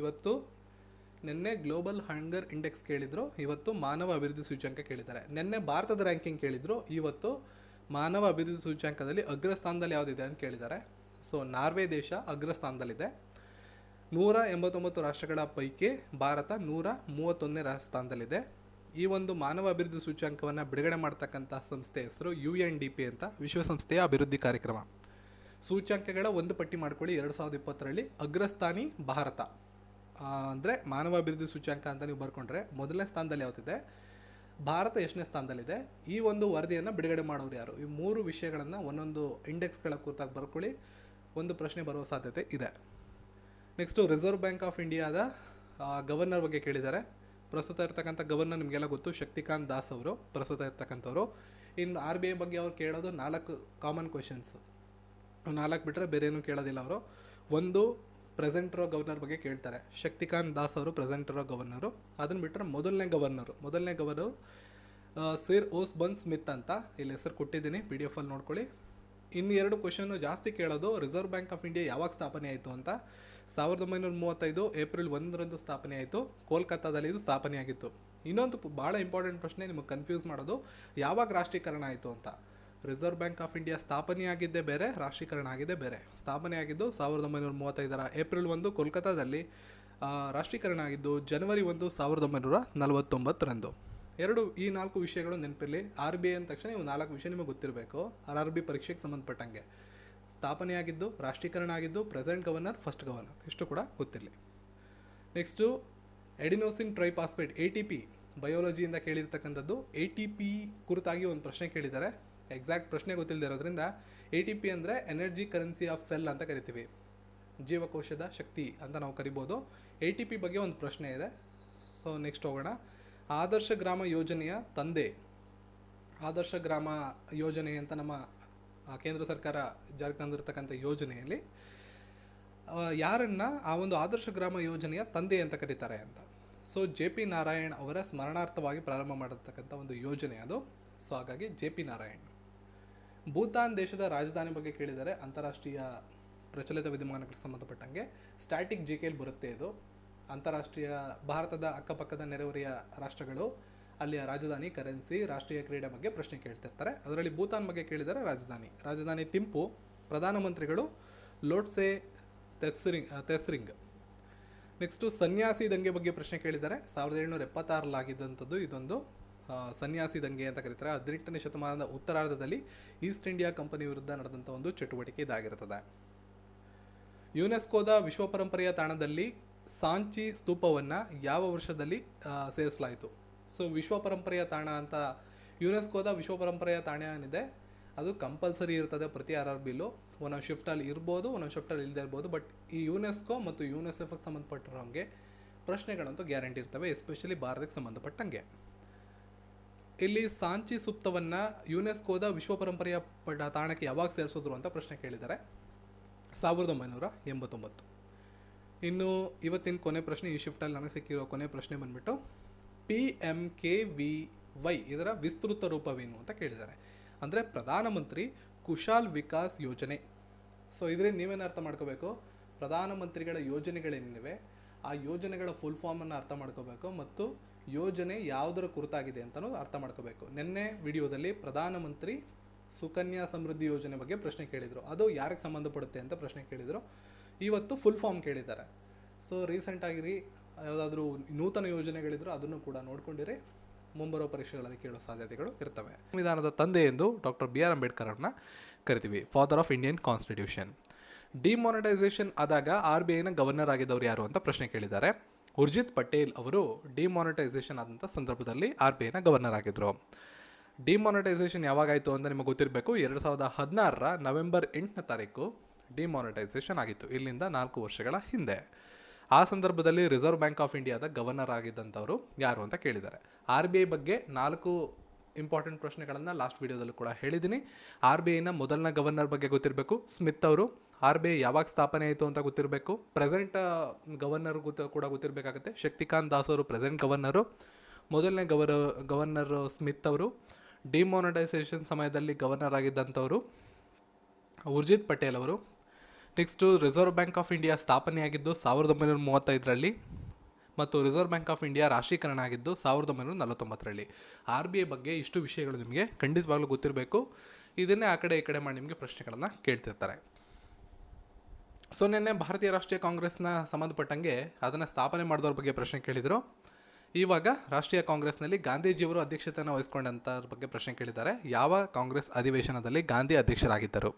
ಇವತ್ತು ಮಾನವ ಅಭಿವೃದ್ಧಿ ಸೂಚ್ಯಂಕ ಕೇಳಿದ್ದಾರೆ. ನಿನ್ನೆ ಭಾರತದ ರ್ಯಾಂಕಿಂಗ್ ಕೇಳಿದರು, ಇವತ್ತು ಮಾನವ ಅಭಿವೃದ್ಧಿ ಸೂಚ್ಯಂಕದಲ್ಲಿ ಅಗ್ರಸ್ಥಾನದಲ್ಲಿ ಯಾವುದಿದೆ ಅಂತ ಕೇಳಿದ್ದಾರೆ. ಸೊ ನಾರ್ವೆ ದೇಶ ಅಗ್ರಸ್ಥಾನದಲ್ಲಿದೆ. 189 ರಾಷ್ಟ್ರಗಳ ಪೈಕಿ ಭಾರತ 131ನೇ ಸ್ಥಾನದಲ್ಲಿದೆ. ಈ ಒಂದು ಮಾನವ ಅಭಿವೃದ್ಧಿ ಸೂಚ್ಯಂಕವನ್ನು ಬಿಡುಗಡೆ ಮಾಡ್ತಕ್ಕಂಥ ಸಂಸ್ಥೆ ಹೆಸರು UNDP ಅಂತ, ವಿಶ್ವಸಂಸ್ಥೆಯ ಅಭಿವೃದ್ಧಿ ಕಾರ್ಯಕ್ರಮ. ಸೂಚ್ಯಂಕಗಳ ಒಂದು ಪಟ್ಟಿ ಮಾಡ್ಕೊಳ್ಳಿ. 2020ರಲ್ಲಿ ಅಗ್ರಸ್ಥಾನಿ ಭಾರತ. ಅಂದರೆ ಮಾನವ ಅಭಿವೃದ್ಧಿ ಸೂಚ್ಯಂಕ ಅಂತ ನೀವು ಬರ್ಕೊಂಡ್ರೆ ಮೊದಲನೇ ಸ್ಥಾನದಲ್ಲಿ ಯಾವುದಿದೆ, ಭಾರತ ಎಷ್ಟನೇ ಸ್ಥಾನದಲ್ಲಿದೆ, ಈ ಒಂದು ವರದಿಯನ್ನು ಬಿಡುಗಡೆ ಮಾಡೋರು ಯಾರು, ಈ 3 ವಿಷಯಗಳನ್ನು ಒಂದೊಂದು ಇಂಡೆಕ್ಸ್ಗಳ ಕುರಿತಾಗಿ ಬರ್ಕೊಳ್ಳಿ. ಒಂದು ಪ್ರಶ್ನೆ ಬರುವ ಸಾಧ್ಯತೆ ಇದೆ. ನೆಕ್ಸ್ಟು ರಿಸರ್ವ್ ಬ್ಯಾಂಕ್ ಆಫ್ ಇಂಡಿಯಾದ ಗವರ್ನರ್ ಬಗ್ಗೆ ಕೇಳಿದ್ದಾರೆ. ಪ್ರಸ್ತುತ ಇರ್ತಕ್ಕಂಥ ಗವರ್ನರ್ ನಿಮಗೆಲ್ಲ ಗೊತ್ತು, ಶಕ್ತಿಕಾಂತ್ ದಾಸ್ ಅವರು ಪ್ರಸ್ತುತ ಇರ್ತಕ್ಕಂಥವ್ರು. ಇನ್ನು RBI ಬಗ್ಗೆ ಅವ್ರು ಕೇಳೋದು 4 ಕಾಮನ್ ಕ್ವೆಶನ್ಸ್, 4 ಬಿಟ್ಟರೆ ಬೇರೆ ಏನೂ ಕೇಳೋದಿಲ್ಲ ಅವರು. ಒಂದು ಪ್ರೆಸೆಂಟ್ ಇರೋ ಗವರ್ನರ್ ಬಗ್ಗೆ ಕೇಳ್ತಾರೆ, ಶಕ್ತಿಕಾಂತ್ ದಾಸ್ ಅವರು ಪ್ರೆಸೆಂಟ್ ಇರೋ ಗವರ್ನರು. ಅದನ್ನು ಬಿಟ್ಟರೆ ಮೊದಲನೇ ಗವರ್ನರು ಸರ್ ಓಸ್ಬರ್ನ್ ಸ್ಮಿತ್ ಅಂತ ಇಲ್ಲಿ ಹೆಸರು ಕೊಟ್ಟಿದ್ದೀನಿ, PDF ಅಲ್ಲಿ ನೋಡ್ಕೊಳ್ಳಿ. ಇನ್ನು 2 ಕ್ವೆಶನ್ನು ಜಾಸ್ತಿ ಕೇಳೋದು, ರಿಸರ್ವ್ ಬ್ಯಾಂಕ್ ಆಫ್ ಇಂಡಿಯಾ ಯಾವಾಗ ಸ್ಥಾಪನೆ ಆಯಿತು ಅಂತ. 1935 ಏಪ್ರಿಲ್ 1ರಂದು ಸ್ಥಾಪನೆ ಆಯಿತು, ಕೋಲ್ಕತ್ತಾದಲ್ಲಿ ಇದು ಸ್ಥಾಪನೆ ಆಗಿತ್ತು. ಇನ್ನೊಂದು ಭಾಳ ಇಂಪಾರ್ಟೆಂಟ್ ಪ್ರಶ್ನೆ, ನಿಮಗೆ ಕನ್ಫ್ಯೂಸ್ ಮಾಡೋದು, ಯಾವಾಗ ರಾಷ್ಟ್ರೀಕರಣ ಆಯಿತು ಅಂತ. ರಿಸರ್ವ್ ಬ್ಯಾಂಕ್ ಆಫ್ ಇಂಡಿಯಾ ಸ್ಥಾಪನೆ ಆಗಿದ್ದೇ ಬೇರೆ, ರಾಷ್ಟ್ರೀಕರಣ ಆಗಿದ್ದೇ ಬೇರೆ. ಸ್ಥಾಪನೆ ಆಗಿದ್ದು 1935 ಏಪ್ರಿಲ್ 1 ಕೋಲ್ಕತ್ತಾದಲ್ಲಿ, ರಾಷ್ಟ್ರೀಕರಣ ಆಗಿದ್ದು ಜನವರಿ 1 1949ರಂದು. ಈ 4 ವಿಷಯಗಳು ನೆನಪಿರಲಿ. RBI ಅಂದ ತಕ್ಷಣ ಇವು 4 ವಿಷಯ ನಿಮಗೆ ಗೊತ್ತಿರಬೇಕು, RRB ಪರೀಕ್ಷೆಗೆ ಸಂಬಂಧಪಟ್ಟಂಗೆ. ಸ್ಥಾಪನೆಯಾಗಿದ್ದು, ರಾಷ್ಟ್ರೀಕರಣ ಆಗಿದ್ದು, ಪ್ರೆಸೆಂಟ್ ಗವರ್ನರ್, ಫಸ್ಟ್ ಗವರ್ನರ್, ಇಷ್ಟು ಕೂಡ ಗೊತ್ತಿರಲಿ. ನೆಕ್ಸ್ಟು ಎಡಿನೋಸಿನ್ ಟ್ರೈಫಾಸ್ಫೇಟ್ ATP ಬಯೋಲಜಿಯಿಂದ ಕೇಳಿರ್ತಕ್ಕಂಥದ್ದು. ATP ಕುರಿತಾಗಿ ಒಂದು ಪ್ರಶ್ನೆ ಕೇಳಿದ್ದಾರೆ, ಎಕ್ಸಾಕ್ಟ್ ಪ್ರಶ್ನೆ ಗೊತ್ತಿಲ್ಲದೆ ಇರೋದ್ರಿಂದ. ATP ಅಂದರೆ ಎನರ್ಜಿ ಕರೆನ್ಸಿ ಆಫ್ ಸೆಲ್ ಅಂತ ಕರಿತೀವಿ, ಜೀವಕೋಶದ ಶಕ್ತಿ ಅಂತ ನಾವು ಕರಿಬೋದು. ATP ಬಗ್ಗೆ ಒಂದು ಪ್ರಶ್ನೆ ಇದೆ. ಸೊ ನೆಕ್ಸ್ಟ್ ಹೋಗೋಣ. ಆದರ್ಶ ಗ್ರಾಮ ಯೋಜನೆಯ ತಂದೆ, ಆದರ್ಶ ಗ್ರಾಮ ಯೋಜನೆ ಅಂತ ನಮ್ಮ ಕೇಂದ್ರ ಸರ್ಕಾರ ಜಾರಿಗೆ ತಂದಿರತಕ್ಕಂಥ ಯೋಜನೆಯಲ್ಲಿ ಯಾರನ್ನ ಆ ಒಂದು ಆದರ್ಶ ಗ್ರಾಮ ಯೋಜನೆಯ ತಂದೆ ಅಂತ ಕರೀತಾರೆ ಅಂತ. ಸೊ JP ನಾರಾಯಣ್ ಅವರ ಸ್ಮರಣಾರ್ಥವಾಗಿ ಪ್ರಾರಂಭ ಮಾಡಿರ್ತಕ್ಕಂಥ ಒಂದು ಯೋಜನೆ ಅದು. ಸೊ ಹಾಗಾಗಿ JP ನಾರಾಯಣ್. ಭೂತಾನ್ ದೇಶದ ರಾಜಧಾನಿ ಬಗ್ಗೆ ಕೇಳಿದರೆ, ಅಂತಾರಾಷ್ಟ್ರೀಯ ಪ್ರಚಲಿತ ವಿದ್ಯಮಾನಕ್ಕೆ ಸಂಬಂಧಪಟ್ಟಂಗೆ ಸ್ಟ್ಯಾಟಿಕ್ GKಯಲ್ಲಿ ಬರುತ್ತೆ ಇದು. ಅಂತಾರಾಷ್ಟ್ರೀಯ ಭಾರತದ ಅಕ್ಕಪಕ್ಕದ ನೆರೆಹೊರೆಯ ರಾಷ್ಟ್ರಗಳು, ಅಲ್ಲಿಯ ರಾಜಧಾನಿ, ಕರೆನ್ಸಿ, ರಾಷ್ಟ್ರೀಯ ಕ್ರೀಡೆ ಬಗ್ಗೆ ಪ್ರಶ್ನೆ ಕೇಳ್ತಿರ್ತಾರೆ. ಅದರಲ್ಲಿ ಭೂತಾನ್ ಬಗ್ಗೆ ಕೇಳಿದರೆ ರಾಜಧಾನಿ ಥಿಂಪು, ಪ್ರಧಾನಮಂತ್ರಿಗಳು ಲೋಟ್ಸೆ ತೆಸ್ರಿಂಗ್. ನೆಕ್ಸ್ಟು ಸನ್ಯಾಸಿ ದಂಗೆ ಬಗ್ಗೆ ಪ್ರಶ್ನೆ ಕೇಳಿದ್ದಾರೆ. 1776 ಆಗಿದ್ದಂಥದ್ದು ಇದೊಂದು ಸನ್ಯಾಸಿ ದಂಗೆ ಅಂತ ಕರೀತಾರೆ. 18ನೇ ಶತಮಾನದ ಉತ್ತರಾರ್ಧದಲ್ಲಿ ಈಸ್ಟ್ ಇಂಡಿಯಾ ಕಂಪನಿ ವಿರುದ್ಧ ನಡೆದಂಥ ಒಂದು ಚಟುವಟಿಕೆ ಇದಾಗಿರುತ್ತದೆ. ಯುನೆಸ್ಕೋದ ವಿಶ್ವ ಪರಂಪರೆಯ ತಾಣದಲ್ಲಿ ಸಾಂಚಿ ಸ್ತೂಪವನ್ನು ಯಾವ ವರ್ಷದಲ್ಲಿ ಸೇರಿಸಲಾಯಿತು? ಸೊ ವಿಶ್ವ ಪರಂಪರೆಯ ತಾಣ ಅಂತ ಯುನೆಸ್ಕೋದ ವಿಶ್ವ ಪರಂಪರೆಯ ತಾಣ ಏನಿದೆ ಅದು ಕಂಪಲ್ಸರಿ ಇರ್ತದೆ ಪ್ರತಿ RRBಲೂ. ಒಂದೊಂದು ಶಿಫ್ಟಲ್ಲಿ ಇರ್ಬೋದು, ಒಂದೊಂದು ಶಿಫ್ಟಲ್ಲಿ ಇಲ್ಲದೆ ಇರ್ಬೋದು. ಬಟ್ ಈ ಯುನೆಸ್ಕೋ ಮತ್ತು UNICEFಗೆ ಸಂಬಂಧಪಟ್ಟಿರೋಂಗೆ ಪ್ರಶ್ನೆಗಳಂತೂ ಗ್ಯಾರಂಟಿ ಇರ್ತವೆ, ಎಸ್ಪೆಷಲಿ ಭಾರತಕ್ಕೆ ಸಂಬಂಧಪಟ್ಟಂಗೆ. ಇಲ್ಲಿ ಸಾಂಚಿ ಸೂಕ್ತವನ್ನು ಯುನೆಸ್ಕೋದ ವಿಶ್ವ ಪರಂಪರೆಯ ತಾಣಕ್ಕೆ ಯಾವಾಗ ಸೇರಿಸಿದ್ರು ಅಂತ ಪ್ರಶ್ನೆ ಕೇಳಿದ್ದಾರೆ. 1989. ಇನ್ನು ಇವತ್ತಿನ ಕೊನೆ ಪ್ರಶ್ನೆ, ಈ ಶಿಫ್ಟಲ್ಲಿ ನನಗೆ ಸಿಕ್ಕಿರೋ ಕೊನೆ ಪ್ರಶ್ನೆ ಬಂದ್ಬಿಟ್ಟು PMKVY ಇದರ ವಿಸ್ತೃತ ರೂಪವೇನು ಅಂತ ಕೇಳಿದ್ದಾರೆ. ಅಂದರೆ ಪ್ರಧಾನಮಂತ್ರಿ ಕುಶಾಲ್ ವಿಕಾಸ್ ಯೋಜನೆ. ಸೊ ಇದರಿಂದ ನೀವೇನು ಅರ್ಥ ಮಾಡ್ಕೋಬೇಕು, ಪ್ರಧಾನಮಂತ್ರಿಗಳ ಯೋಜನೆಗಳೇನಿವೆ ಆ ಯೋಜನೆಗಳ ಫುಲ್ ಫಾರ್ಮನ್ನು ಅರ್ಥ ಮಾಡ್ಕೋಬೇಕು ಮತ್ತು ಯೋಜನೆ ಯಾವುದರ ಕುರಿತಾಗಿದೆ ಅಂತಲೂ ಅರ್ಥ ಮಾಡ್ಕೋಬೇಕು. ನಿನ್ನೆ ವಿಡಿಯೋದಲ್ಲಿ ಪ್ರಧಾನಮಂತ್ರಿ ಸುಕನ್ಯಾ ಸಮೃದ್ಧಿ ಯೋಜನೆ ಬಗ್ಗೆ ಪ್ರಶ್ನೆ ಕೇಳಿದರು, ಅದು ಯಾರಿಗೆ ಸಂಬಂಧಪಡುತ್ತೆ ಅಂತ ಪ್ರಶ್ನೆ ಕೇಳಿದರು. ಇವತ್ತು ಫುಲ್ ಫಾರ್ಮ್ ಕೇಳಿದ್ದಾರೆ. ಸೊ ರೀಸೆಂಟಾಗಿ ಯಾವುದಾದ್ರೂ ನೂತನ ಯೋಜನೆಗಳಿದ್ರು ಅದನ್ನು ಕೂಡ ನೋಡ್ಕೊಂಡಿರಿ, ಮುಂಬರುವ ಪರೀಕ್ಷೆಗಳಲ್ಲಿ ಕೇಳೋ ಸಾಧ್ಯತೆಗಳು ಇರ್ತವೆ. ಸಂವಿಧಾನದ ತಂದೆ ಎಂದು ಡಾಕ್ಟರ್ BR ಅಂಬೇಡ್ಕರ್ ಅವ್ರನ್ನ ಕರಿತೀವಿ, father of Indian constitution. Demonetisation ಆದಾಗ RBIನ ಗವರ್ನರ್ ಆಗಿದ್ದವರು ಯಾರು ಅಂತ ಪ್ರಶ್ನೆ ಕೇಳಿದ್ದಾರೆ. ಉರ್ಜಿತ್ ಪಟೇಲ್ ಅವರು ಡಿಮಾನಿಟೈಸೇಷನ್ ಆದಂಥ ಸಂದರ್ಭದಲ್ಲಿ RBIನ ಗವರ್ನರ್ ಆಗಿದ್ದರು. ಡಿಮಾನಿಟೈಸೇಷನ್ ಯಾವಾಗಾಯಿತು ಅಂತ ನಿಮಗೆ ಗೊತ್ತಿರಬೇಕು. 2016 ನವೆಂಬರ್ 8ನೇ ತಾರೀಕು ಡಿಮಾನಿಟೈಸೇಷನ್ ಆಗಿತ್ತು, ಇಲ್ಲಿಂದ 4 ವರ್ಷಗಳ ಹಿಂದೆ. ಆ ಸಂದರ್ಭದಲ್ಲಿ ರಿಸರ್ವ್ ಬ್ಯಾಂಕ್ ಆಫ್ ಇಂಡಿಯಾದ ಗವರ್ನರ್ ಆಗಿದ್ದಂಥವ್ರು ಯಾರು ಅಂತ ಕೇಳಿದ್ದಾರೆ. RBI ಬಗ್ಗೆ 4 ಇಂಪಾರ್ಟೆಂಟ್ ಪ್ರಶ್ನೆಗಳನ್ನು ಲಾಸ್ಟ್ ವಿಡಿಯೋದಲ್ಲೂ ಕೂಡ ಹೇಳಿದ್ದೀನಿ. RBIನ ಮೊದಲನೇ ಗವರ್ನರ್ ಬಗ್ಗೆ ಗೊತ್ತಿರಬೇಕು, ಸ್ಮಿತ್ ಅವರು. RBI ಯಾವಾಗ ಸ್ಥಾಪನೆ ಆಯಿತು ಅಂತ ಗೊತ್ತಿರಬೇಕು. ಪ್ರೆಸೆಂಟ್ ಗವರ್ನರ್ ಕೂಡ ಗೊತ್ತಿರಬೇಕಾಗುತ್ತೆ. ಶಕ್ತಿಕಾಂತ್ ದಾಸ್ ಅವರು ಪ್ರೆಸೆಂಟ್ ಗವರ್ನರು. ಮೊದಲನೇ ಗವರ್ನರ್ ಸ್ಮಿತ್ ಅವರು. ಡಿಮಾನಿಟೈಸೇಷನ್ ಸಮಯದಲ್ಲಿ ಗವರ್ನರ್ ಆಗಿದ್ದಂಥವರು ಉರ್ಜಿತ್ ಪಟೇಲ್ ಅವರು. Next reserve bank of India ಸ್ಥಾಪನೆಯಾಗಿದ್ದು 1935ರಲ್ಲಿ ಮತ್ತು ರಿಸರ್ವ್ ಬ್ಯಾಂಕ್ ಆಫ್ ಇಂಡಿಯಾ ರಾಷ್ಟ್ರೀಕರಣ ಆಗಿದ್ದು 1949ರಲ್ಲಿ. RBI ಬಗ್ಗೆ ಇಷ್ಟು ವಿಷಯಗಳು ನಿಮಗೆ ಖಂಡಿತವಾಗ್ಲೂ ಗೊತ್ತಿರಬೇಕು. ಇದನ್ನೇ ಆ ಕಡೆ ಈ ಕಡೆ ಮಾಡಿ ನಿಮಗೆ ಪ್ರಶ್ನೆಗಳನ್ನು ಕೇಳ್ತಿರ್ತಾರೆ. ಸೊ ನಿನ್ನೆ ಭಾರತೀಯ ರಾಷ್ಟ್ರೀಯ ಕಾಂಗ್ರೆಸ್ನ ಸಂಬಂಧಪಟ್ಟಂಗೆ ಅದನ್ನು ಸ್ಥಾಪನೆ ಮಾಡಿದವ್ರ ಬಗ್ಗೆ ಪ್ರಶ್ನೆ ಕೇಳಿದರು. ಇವಾಗ ರಾಷ್ಟ್ರೀಯ ಕಾಂಗ್ರೆಸ್ನಲ್ಲಿ ಗಾಂಧೀಜಿಯವರು ಅಧ್ಯಕ್ಷತೆಯನ್ನು ವಹಿಸ್ಕೊಂಡಂಥ ಬಗ್ಗೆ ಪ್ರಶ್ನೆ ಕೇಳಿದ್ದಾರೆ. ಯಾವ ಕಾಂಗ್ರೆಸ್ ಅಧಿವೇಶನದಲ್ಲಿ ಗಾಂಧಿ ಅಧ್ಯಕ್ಷರಾಗಿದ್ದರು?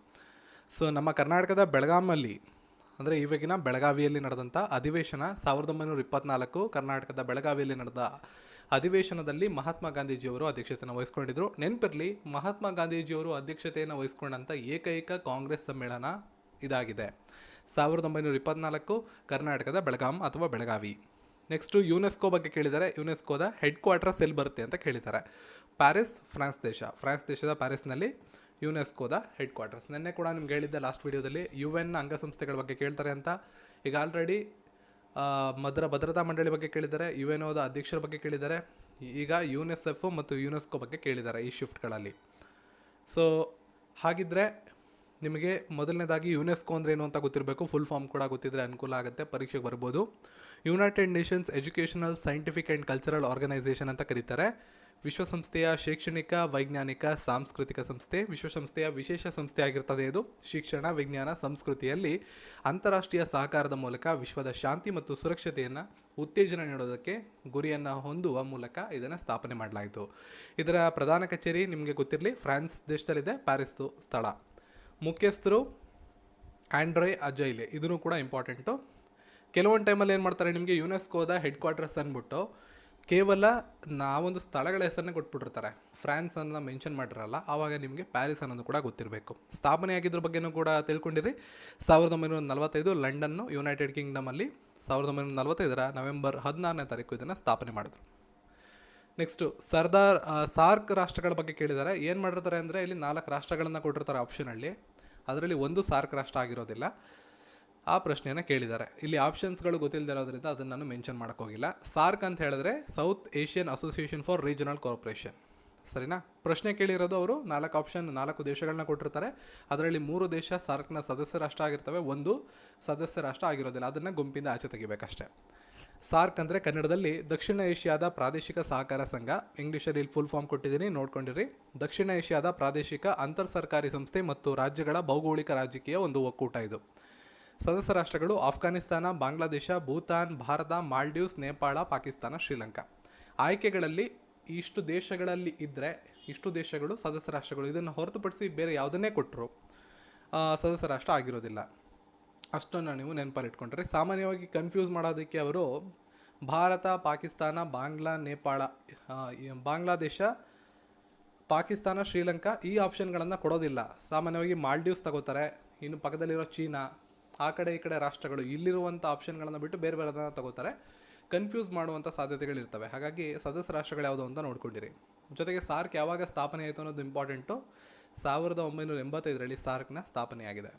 ಸೊ ನಮ್ಮ ಕರ್ನಾಟಕದ ಬೆಳಗಾಮಲ್ಲಿ, ಅಂದರೆ ಇವಾಗಿನ ಬೆಳಗಾವಿಯಲ್ಲಿ ನಡೆದಂಥ ಅಧಿವೇಶನ 1924 ಕರ್ನಾಟಕದ ಬೆಳಗಾವಿಯಲ್ಲಿ ನಡೆದ ಅಧಿವೇಶನದಲ್ಲಿ ಮಹಾತ್ಮ ಗಾಂಧೀಜಿಯವರು ಅಧ್ಯಕ್ಷತೆಯನ್ನು ವಹಿಸ್ಕೊಂಡಿದ್ರು. ನೆನಪಿರಲಿ, ಮಹಾತ್ಮ ಗಾಂಧೀಜಿಯವರು ಅಧ್ಯಕ್ಷತೆಯನ್ನು ವಹಿಸ್ಕೊಂಡಂಥ ಏಕೈಕ ಕಾಂಗ್ರೆಸ್ ಸಮ್ಮೇಳನ ಇದಾಗಿದೆ. 1924 ಕರ್ನಾಟಕದ ಬೆಳಗಾಂ ಅಥವಾ ಬೆಳಗಾವಿ. ನೆಕ್ಸ್ಟು ಯುನೆಸ್ಕೋ ಬಗ್ಗೆ ಕೇಳಿದ್ದಾರೆ. ಯುನೆಸ್ಕೋದ ಹೆಡ್ ಕ್ವಾರ್ಟರ್ಸ್ ಎಲ್ಲಿ ಬರುತ್ತೆ ಅಂತ ಕೇಳಿದ್ದಾರೆ. ಪ್ಯಾರಿಸ್, ಫ್ರಾನ್ಸ್ ದೇಶದ ಪ್ಯಾರಿಸ್ನಲ್ಲಿ ಯುನೆಸ್ಕೋದ ಹೆಡ್ ಕ್ವಾರ್ಟರ್ಸ್. ನಿನ್ನೆ ಕೂಡ ನಿಮ್ಗೆ ಹೇಳಿದ್ದೆ ಲಾಸ್ಟ್ ವೀಡಿಯೋದಲ್ಲಿ UN ಅಂಗಸಂಸ್ಥೆಗಳ ಬಗ್ಗೆ ಕೇಳ್ತಾರೆ ಅಂತ. ಈಗ ಆಲ್ರೆಡಿ ಭದ್ರತಾ ಮಂಡಳಿ ಬಗ್ಗೆ ಕೇಳಿದ್ದಾರೆ, UNOದ ಅಧ್ಯಕ್ಷರ ಬಗ್ಗೆ ಕೇಳಿದ್ದಾರೆ, ಈಗ UNICEF ಮತ್ತು ಯುನೆಸ್ಕೋ ಬಗ್ಗೆ ಕೇಳಿದ್ದಾರೆ ಈ ಶಿಫ್ಟ್ಗಳಲ್ಲಿ. ಸೊ ಹಾಗಿದ್ರೆ ನಿಮಗೆ ಮೊದಲನೇದಾಗಿ ಯುನೆಸ್ಕೋ ಅಂದರೆ ಏನು ಅಂತ ಗೊತ್ತಿರಬೇಕು. ಫುಲ್ ಫಾರ್ಮ್ ಕೂಡ ಗೊತ್ತಿದ್ರೆ ಅನುಕೂಲ ಆಗುತ್ತೆ, ಪರೀಕ್ಷೆಗೆ ಬರ್ಬೋದು. United Nations Educational, Scientific and Cultural Organization ಅಂತ ಕರೀತಾರೆ. ವಿಶ್ವಸಂಸ್ಥೆಯ ಶೈಕ್ಷಣಿಕ, ವೈಜ್ಞಾನಿಕ, ಸಾಂಸ್ಕೃತಿಕ ಸಂಸ್ಥೆ. ವಿಶ್ವಸಂಸ್ಥೆಯ ವಿಶೇಷ ಸಂಸ್ಥೆ ಆಗಿರ್ತದೆ ಇದು. ಶಿಕ್ಷಣ, ವಿಜ್ಞಾನ, ಸಂಸ್ಕೃತಿಯಲ್ಲಿ ಅಂತಾರಾಷ್ಟ್ರೀಯ ಸಹಕಾರದ ಮೂಲಕ ವಿಶ್ವದ ಶಾಂತಿ ಮತ್ತು ಸುರಕ್ಷತೆಯನ್ನು ಉತ್ತೇಜನ ನೀಡೋದಕ್ಕೆ ಗುರಿಯನ್ನು ಹೊಂದುವ ಮೂಲಕ ಇದನ್ನು ಸ್ಥಾಪನೆ ಮಾಡಲಾಯಿತು. ಇದರ ಪ್ರಧಾನ ಕಚೇರಿ ನಿಮಗೆ ಗೊತ್ತಿರಲಿ ಫ್ರಾನ್ಸ್ ದೇಶದಲ್ಲಿದೆ, ಪ್ಯಾರಿಸ್ಸು ಸ್ಥಳ. ಮುಖ್ಯಸ್ಥರು ಆಂಡ್ರೆ ಅಜೈಲೆ, ಇದನ್ನು ಕೂಡ ಇಂಪಾರ್ಟೆಂಟು. ಕೆಲವೊಂದು ಟೈಮಲ್ಲಿ ಏನು ಮಾಡ್ತಾರೆ, ನಿಮಗೆ ಯುನೆಸ್ಕೋದ ಹೆಡ್ ಕ್ವಾರ್ಟರ್ಸ್ ಅಂದ್ಬಿಟ್ಟು ಕೇವಲ ನಾವೊಂದು ಸ್ಥಳಗಳ ಹೆಸರನ್ನೇ ಕೊಟ್ಬಿಟ್ಟಿರ್ತಾರೆ, ಫ್ರಾನ್ಸ್ ಅನ್ನು ಮೆನ್ಷನ್ ಮಾಡಿರಲ್ಲ. ಆವಾಗ ನಿಮಗೆ ಪ್ಯಾರಿಸ್ ಅನ್ನೋದು ಕೂಡ ಗೊತ್ತಿರಬೇಕು. ಸ್ಥಾಪನೆ ಆಗಿದ್ರ ಬಗ್ಗೆನೂ ಕೂಡ ತಿಳ್ಕೊಂಡಿರಿ. 1945 ಲಂಡನ್ನು, ಯುನೈಟೆಡ್ ಕಿಂಗ್ಡಮಲ್ಲಿ 1945 ನವೆಂಬರ್ 16ನೇ ತಾರೀಕು ಇದನ್ನು ಸ್ಥಾಪನೆ ಮಾಡಿದ್ರು. ನೆಕ್ಸ್ಟು ಸಾರ್ಕ್ ರಾಷ್ಟ್ರಗಳ ಬಗ್ಗೆ ಕೇಳಿದ್ದಾರೆ. ಏನು ಮಾಡಿರ್ತಾರೆ ಅಂದರೆ ಇಲ್ಲಿ 4 ರಾಷ್ಟ್ರಗಳನ್ನು ಕೊಟ್ಟಿರ್ತಾರೆ ಆಪ್ಷನಲ್ಲಿ, ಅದರಲ್ಲಿ ಒಂದು ಸಾರ್ಕ್ ರಾಷ್ಟ್ರ ಆಗಿರೋದಿಲ್ಲ. ಆ ಪ್ರಶ್ನೆಯನ್ನು ಕೇಳಿದ್ದಾರೆ. ಇಲ್ಲಿ ಆಪ್ಷನ್ಸ್ಗಳು ಗೊತ್ತಿಲ್ಲದಿರೋದ್ರಿಂದ ಅದನ್ನು ನಾನು ಮೆನ್ಷನ್ ಮಾಡೋಕ್ಕೋಗಿಲ್ಲ. ಸಾರ್ಕ್ ಅಂತ ಹೇಳಿದ್ರೆ south Asian association for regional cooperation, ಸರಿನಾ? ಪ್ರಶ್ನೆ ಕೇಳಿರೋದು ಅವರು 4 ಆಪ್ಷನ್, 4 ದೇಶಗಳನ್ನ ಕೊಟ್ಟಿರ್ತಾರೆ. ಅದರಲ್ಲಿ 3 ದೇಶ ಸಾರ್ಕ್ನ ಸದಸ್ಯ ರಾಷ್ಟ್ರ ಆಗಿರ್ತವೆ, ಒಂದು ಸದಸ್ಯ ರಾಷ್ಟ್ರ ಆಗಿರೋದಿಲ್ಲ. ಅದನ್ನು ಗುಂಪಿಂದ ಆಚೆ ತೆಗಿಬೇಕಷ್ಟೇ. ಸಾರ್ಕ್ ಅಂದರೆ ಕನ್ನಡದಲ್ಲಿ ದಕ್ಷಿಣ ಏಷ್ಯಾದ ಪ್ರಾದೇಶಿಕ ಸಹಕಾರ ಸಂಘ. ಇಂಗ್ಲೀಷಲ್ಲಿ ಇಲ್ಲಿ ಫುಲ್ ಫಾರ್ಮ್ ಕೊಟ್ಟಿದ್ದೀನಿ, ನೋಡ್ಕೊಂಡಿರಿ. ದಕ್ಷಿಣ ಏಷ್ಯಾದ ಪ್ರಾದೇಶಿಕ ಅಂತರ್ ಸರ್ಕಾರಿ ಸಂಸ್ಥೆ ಮತ್ತು ರಾಜ್ಯಗಳ ಭೌಗೋಳಿಕ ರಾಜಕೀಯ ಒಂದು ಒಕ್ಕೂಟ ಇದು. ಸದಸ್ಯ ರಾಷ್ಟ್ರಗಳು ಆಫ್ಘಾನಿಸ್ತಾನ, ಬಾಂಗ್ಲಾದೇಶ, ಭೂತಾನ್, ಭಾರತ, ಮಾಲ್ಡೀವ್ಸ್, ನೇಪಾಳ, ಪಾಕಿಸ್ತಾನ, ಶ್ರೀಲಂಕಾ. ಆಯ್ಕೆಗಳಲ್ಲಿ ಇಷ್ಟು ದೇಶಗಳಲ್ಲಿ ಇದ್ದರೆ ಇಷ್ಟು ದೇಶಗಳು ಸದಸ್ಯ ರಾಷ್ಟ್ರಗಳು. ಇದನ್ನು ಹೊರತುಪಡಿಸಿ ಬೇರೆ ಯಾವುದನ್ನೇ ಕೊಟ್ಟರು ಸದಸ್ಯ ರಾಷ್ಟ್ರ ಆಗಿರೋದಿಲ್ಲ. ಅಷ್ಟನ್ನು ನೀವು ನೆನಪಲ್ಲಿ ಇಟ್ಕೊಂಡ್ರೆ. ಸಾಮಾನ್ಯವಾಗಿ ಕನ್ಫ್ಯೂಸ್ ಮಾಡೋದಕ್ಕೆ ಅವರು ಭಾರತ, ಪಾಕಿಸ್ತಾನ, ಬಾಂಗ್ಲಾದೇಶ, ಪಾಕಿಸ್ತಾನ, ಶ್ರೀಲಂಕಾ ಈ ಆಪ್ಷನ್ಗಳನ್ನು ಕೊಡೋದಿಲ್ಲ. ಸಾಮಾನ್ಯವಾಗಿ ಮಾಲ್ಡೀವ್ಸ್ ತಗೋತಾರೆ, ಇನ್ನು ಪಕ್ಕದಲ್ಲಿರೋ ಚೀನಾ, ಆ ಕಡೆ ಈ ಕಡೆ ರಾಷ್ಟ್ರಗಳು ಇಲ್ಲಿರುವಂಥ ಆಪ್ಷನ್ಗಳನ್ನು ಬಿಟ್ಟು ಬೇರೆ ಬೇರೆದನ್ನು ತಗೋತಾರೆ. ಕನ್ಫ್ಯೂಸ್ ಮಾಡುವಂಥ ಸಾಧ್ಯತೆಗಳಿರ್ತವೆ. ಹಾಗಾಗಿ ಸದಸ್ಯ ರಾಷ್ಟ್ರಗಳು ಯಾವುದು ಅಂತ ನೋಡ್ಕೊಂಡಿರಿ. ಜೊತೆಗೆ ಸಾರ್ಕ್ ಯಾವಾಗ ಸ್ಥಾಪನೆ ಆಯಿತು ಅನ್ನೋದು ಇಂಪಾರ್ಟೆಂಟು. 1985 ಸಾರ್ಕ್ನ ಸ್ಥಾಪನೆಯಾಗಿದೆ.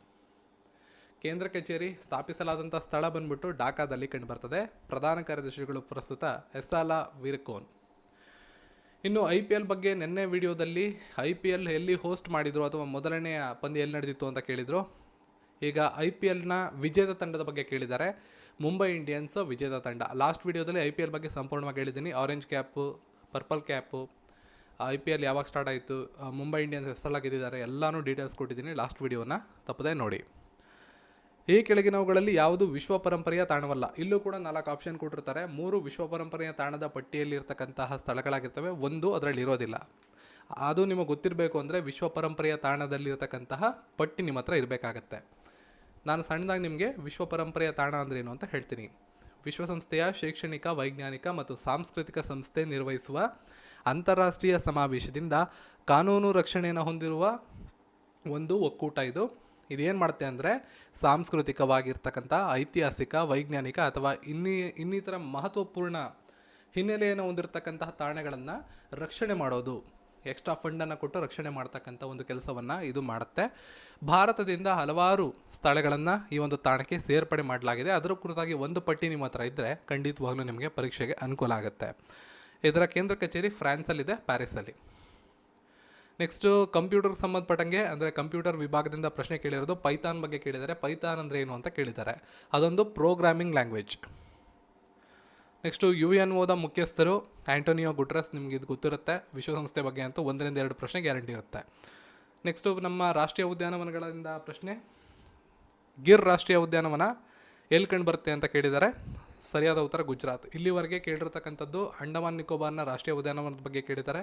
ಕೇಂದ್ರ ಕಚೇರಿ ಸ್ಥಾಪಿಸಲಾದಂಥ ಸ್ಥಳ ಬಂದ್ಬಿಟ್ಟು ಢಾಕಾದಲ್ಲಿ ಕಂಡುಬರ್ತದೆ. ಪ್ರಧಾನ ಕಾರ್ಯದರ್ಶಿಗಳು ಪ್ರಸ್ತುತ ಎಸ್ಸಾಲಾ ವಿರ್ಕೋನ್. ಇನ್ನು IPL ಬಗ್ಗೆ ನಿನ್ನೆ ವಿಡಿಯೋದಲ್ಲಿ IPL ಎಲ್ಲಿ ಹೋಸ್ಟ್ ಮಾಡಿದ್ರು ಅಥವಾ ಮೊದಲನೆಯ ಪಂದ್ಯ ಎಲ್ಲಿ ನಡೆದಿತ್ತು ಅಂತ ಕೇಳಿದರು. ಈಗ IPLನ ವಿಜೇತ ತಂಡದ ಬಗ್ಗೆ ಕೇಳಿದ್ದಾರೆ. ಮುಂಬೈ ಇಂಡಿಯನ್ಸ್ ವಿಜೇತ ತಂಡ. ಲಾಸ್ಟ್ ವಿಡಿಯೋದಲ್ಲಿ IPL ಬಗ್ಗೆ ಸಂಪೂರ್ಣವಾಗಿ ಹೇಳಿದ್ದೀನಿ. Orange cap, purple cap, IPL ಯಾವಾಗ ಸ್ಟಾರ್ಟ್ ಆಯಿತು, ಮುಂಬೈ ಇಂಡಿಯನ್ಸ್ ಎಷ್ಟೆಲ್ಲ ಗೆದ್ದಿದ್ದಾರೆ ಎಲ್ಲನೂ ಡೀಟೇಲ್ಸ್ ಕೊಟ್ಟಿದ್ದೀನಿ. ಲಾಸ್ಟ್ ವಿಡಿಯೋನ ತಪ್ಪದೇ ನೋಡಿ. ಈ ಕೆಳಗಿನವುಗಳಲ್ಲಿ ಯಾವುದು ವಿಶ್ವ ಪರಂಪರೆಯ ತಾಣವಲ್ಲ? ಇಲ್ಲೂ ಕೂಡ 4 ಆಪ್ಷನ್ ಕೊಟ್ಟಿರ್ತಾರೆ. 3 ವಿಶ್ವ ಪರಂಪರೆಯ ತಾಣದ ಪಟ್ಟಿಯಲ್ಲಿ ಇರ್ತಕ್ಕಂತಹ ಸ್ಥಳಗಳಾಗಿರ್ತವೆ, ಒಂದು ಅದರಲ್ಲಿ ಇರೋದಿಲ್ಲ. ಅದು ನಿಮಗೆ ಗೊತ್ತಿರಬೇಕು ಅಂದರೆ ವಿಶ್ವ ಪರಂಪರೆಯ ತಾಣದಲ್ಲಿರ್ತಕ್ಕಂತಹ ಪಟ್ಟಿ ನಿಮ್ಮ ಹತ್ರ ಇರಬೇಕಾಗತ್ತೆ. ನಾನು ಸಣ್ಣದಾಗಿ ನಿಮಗೆ ವಿಶ್ವ ಪರಂಪರೆಯ ತಾಣ ಅಂದ್ರೇನು ಅಂತ ಹೇಳ್ತೀನಿ. ವಿಶ್ವಸಂಸ್ಥೆಯ ಶೈಕ್ಷಣಿಕ, ವೈಜ್ಞಾನಿಕ ಮತ್ತು ಸಾಂಸ್ಕೃತಿಕ ಸಂಸ್ಥೆ ನಿರ್ವಹಿಸುವ ಅಂತಾರಾಷ್ಟ್ರೀಯ ಸಮಾವೇಶದಿಂದ ಕಾನೂನು ರಕ್ಷಣೆಯನ್ನು ಹೊಂದಿರುವ ಒಂದು ಒಕ್ಕೂಟ ಇದು. ಇದೇನು ಮಾಡುತ್ತೆ ಅಂದರೆ ಸಾಂಸ್ಕೃತಿಕವಾಗಿರ್ತಕ್ಕಂಥ, ಐತಿಹಾಸಿಕ, ವೈಜ್ಞಾನಿಕ ಅಥವಾ ಇನ್ನಿತರ ಮಹತ್ವಪೂರ್ಣ ಹಿನ್ನೆಲೆಯನ್ನು ಹೊಂದಿರತಕ್ಕಂತಹ ತಾಣಗಳನ್ನು ರಕ್ಷಣೆ ಮಾಡೋದು, ಎಕ್ಸ್ಟ್ರಾ ಫಂಡನ್ನು ಕೊಟ್ಟು ರಕ್ಷಣೆ ಮಾಡ್ತಕ್ಕಂಥ ಒಂದು ಕೆಲಸವನ್ನು ಇದು ಮಾಡುತ್ತೆ. ಭಾರತದಿಂದ ಹಲವಾರು ಸ್ಥಳಗಳನ್ನು ಈ ಒಂದು ತಾಣಕ್ಕೆ ಸೇರ್ಪಡೆ ಮಾಡಲಾಗಿದೆ. ಅದರ ಕುರಿತಾಗಿ ಒಂದು ಪಟ್ಟಿ ನಿಮ್ಮ ಹತ್ರ ಇದ್ದರೆ ಖಂಡಿತವಾಗ್ಲೂ ನಿಮಗೆ ಪರೀಕ್ಷೆಗೆ ಅನುಕೂಲ ಆಗುತ್ತೆ. ಇದರ ಕೇಂದ್ರ ಕಚೇರಿ ಫ್ರಾನ್ಸಲ್ಲಿದೆ, ಪ್ಯಾರಿಸಲ್ಲಿ. ನೆಕ್ಸ್ಟು ಕಂಪ್ಯೂಟರ್ಗೆ ಸಂಬಂಧಪಟ್ಟಂಗೆ ಅಂದರೆ ಕಂಪ್ಯೂಟರ್ ವಿಭಾಗದಿಂದ ಪ್ರಶ್ನೆ ಕೇಳಿರೋದು ಪೈಥಾನ್ ಬಗ್ಗೆ ಕೇಳಿದ್ದಾರೆ. ಪೈಥಾನ್ ಅಂದರೆ ಏನು ಅಂತ ಕೇಳಿದ್ದಾರೆ. ಅದೊಂದು ಪ್ರೋಗ್ರಾಮಿಂಗ್ ಲ್ಯಾಂಗ್ವೇಜ್. ನೆಕ್ಸ್ಟು UNOದ ಮುಖ್ಯಸ್ಥರು ಆಂಟೋನಿಯೋ ಗುಟ್ರೆಸ್. ನಿಮ್ಗೆ ಇದು ಗೊತ್ತಿರುತ್ತೆ. ವಿಶ್ವಸಂಸ್ಥೆ ಬಗ್ಗೆ ಅಂತೂ 1-2 ಪ್ರಶ್ನೆ ಗ್ಯಾರಂಟಿ ಇರುತ್ತೆ. ನೆಕ್ಸ್ಟು ನಮ್ಮ ರಾಷ್ಟ್ರೀಯ ಉದ್ಯಾನವನಗಳಿಂದ ಪ್ರಶ್ನೆ. ಗಿರ್ ರಾಷ್ಟ್ರೀಯ ಉದ್ಯಾನವನ ಎಲ್ಲಿ ಕಂಡು ಬರುತ್ತೆ ಅಂತ ಕೇಳಿದ್ದಾರೆ. ಸರಿಯಾದ ಉತ್ತರ ಗುಜರಾತ್. ಇಲ್ಲಿವರೆಗೆ ಕೇಳಿರ್ತಕ್ಕಂಥದ್ದು ಅಂಡಮಾನ್ ನಿಕೋಬಾರ್ನ ರಾಷ್ಟ್ರೀಯ ಉದ್ಯಾನವನದ ಬಗ್ಗೆ ಕೇಳಿದ್ದಾರೆ.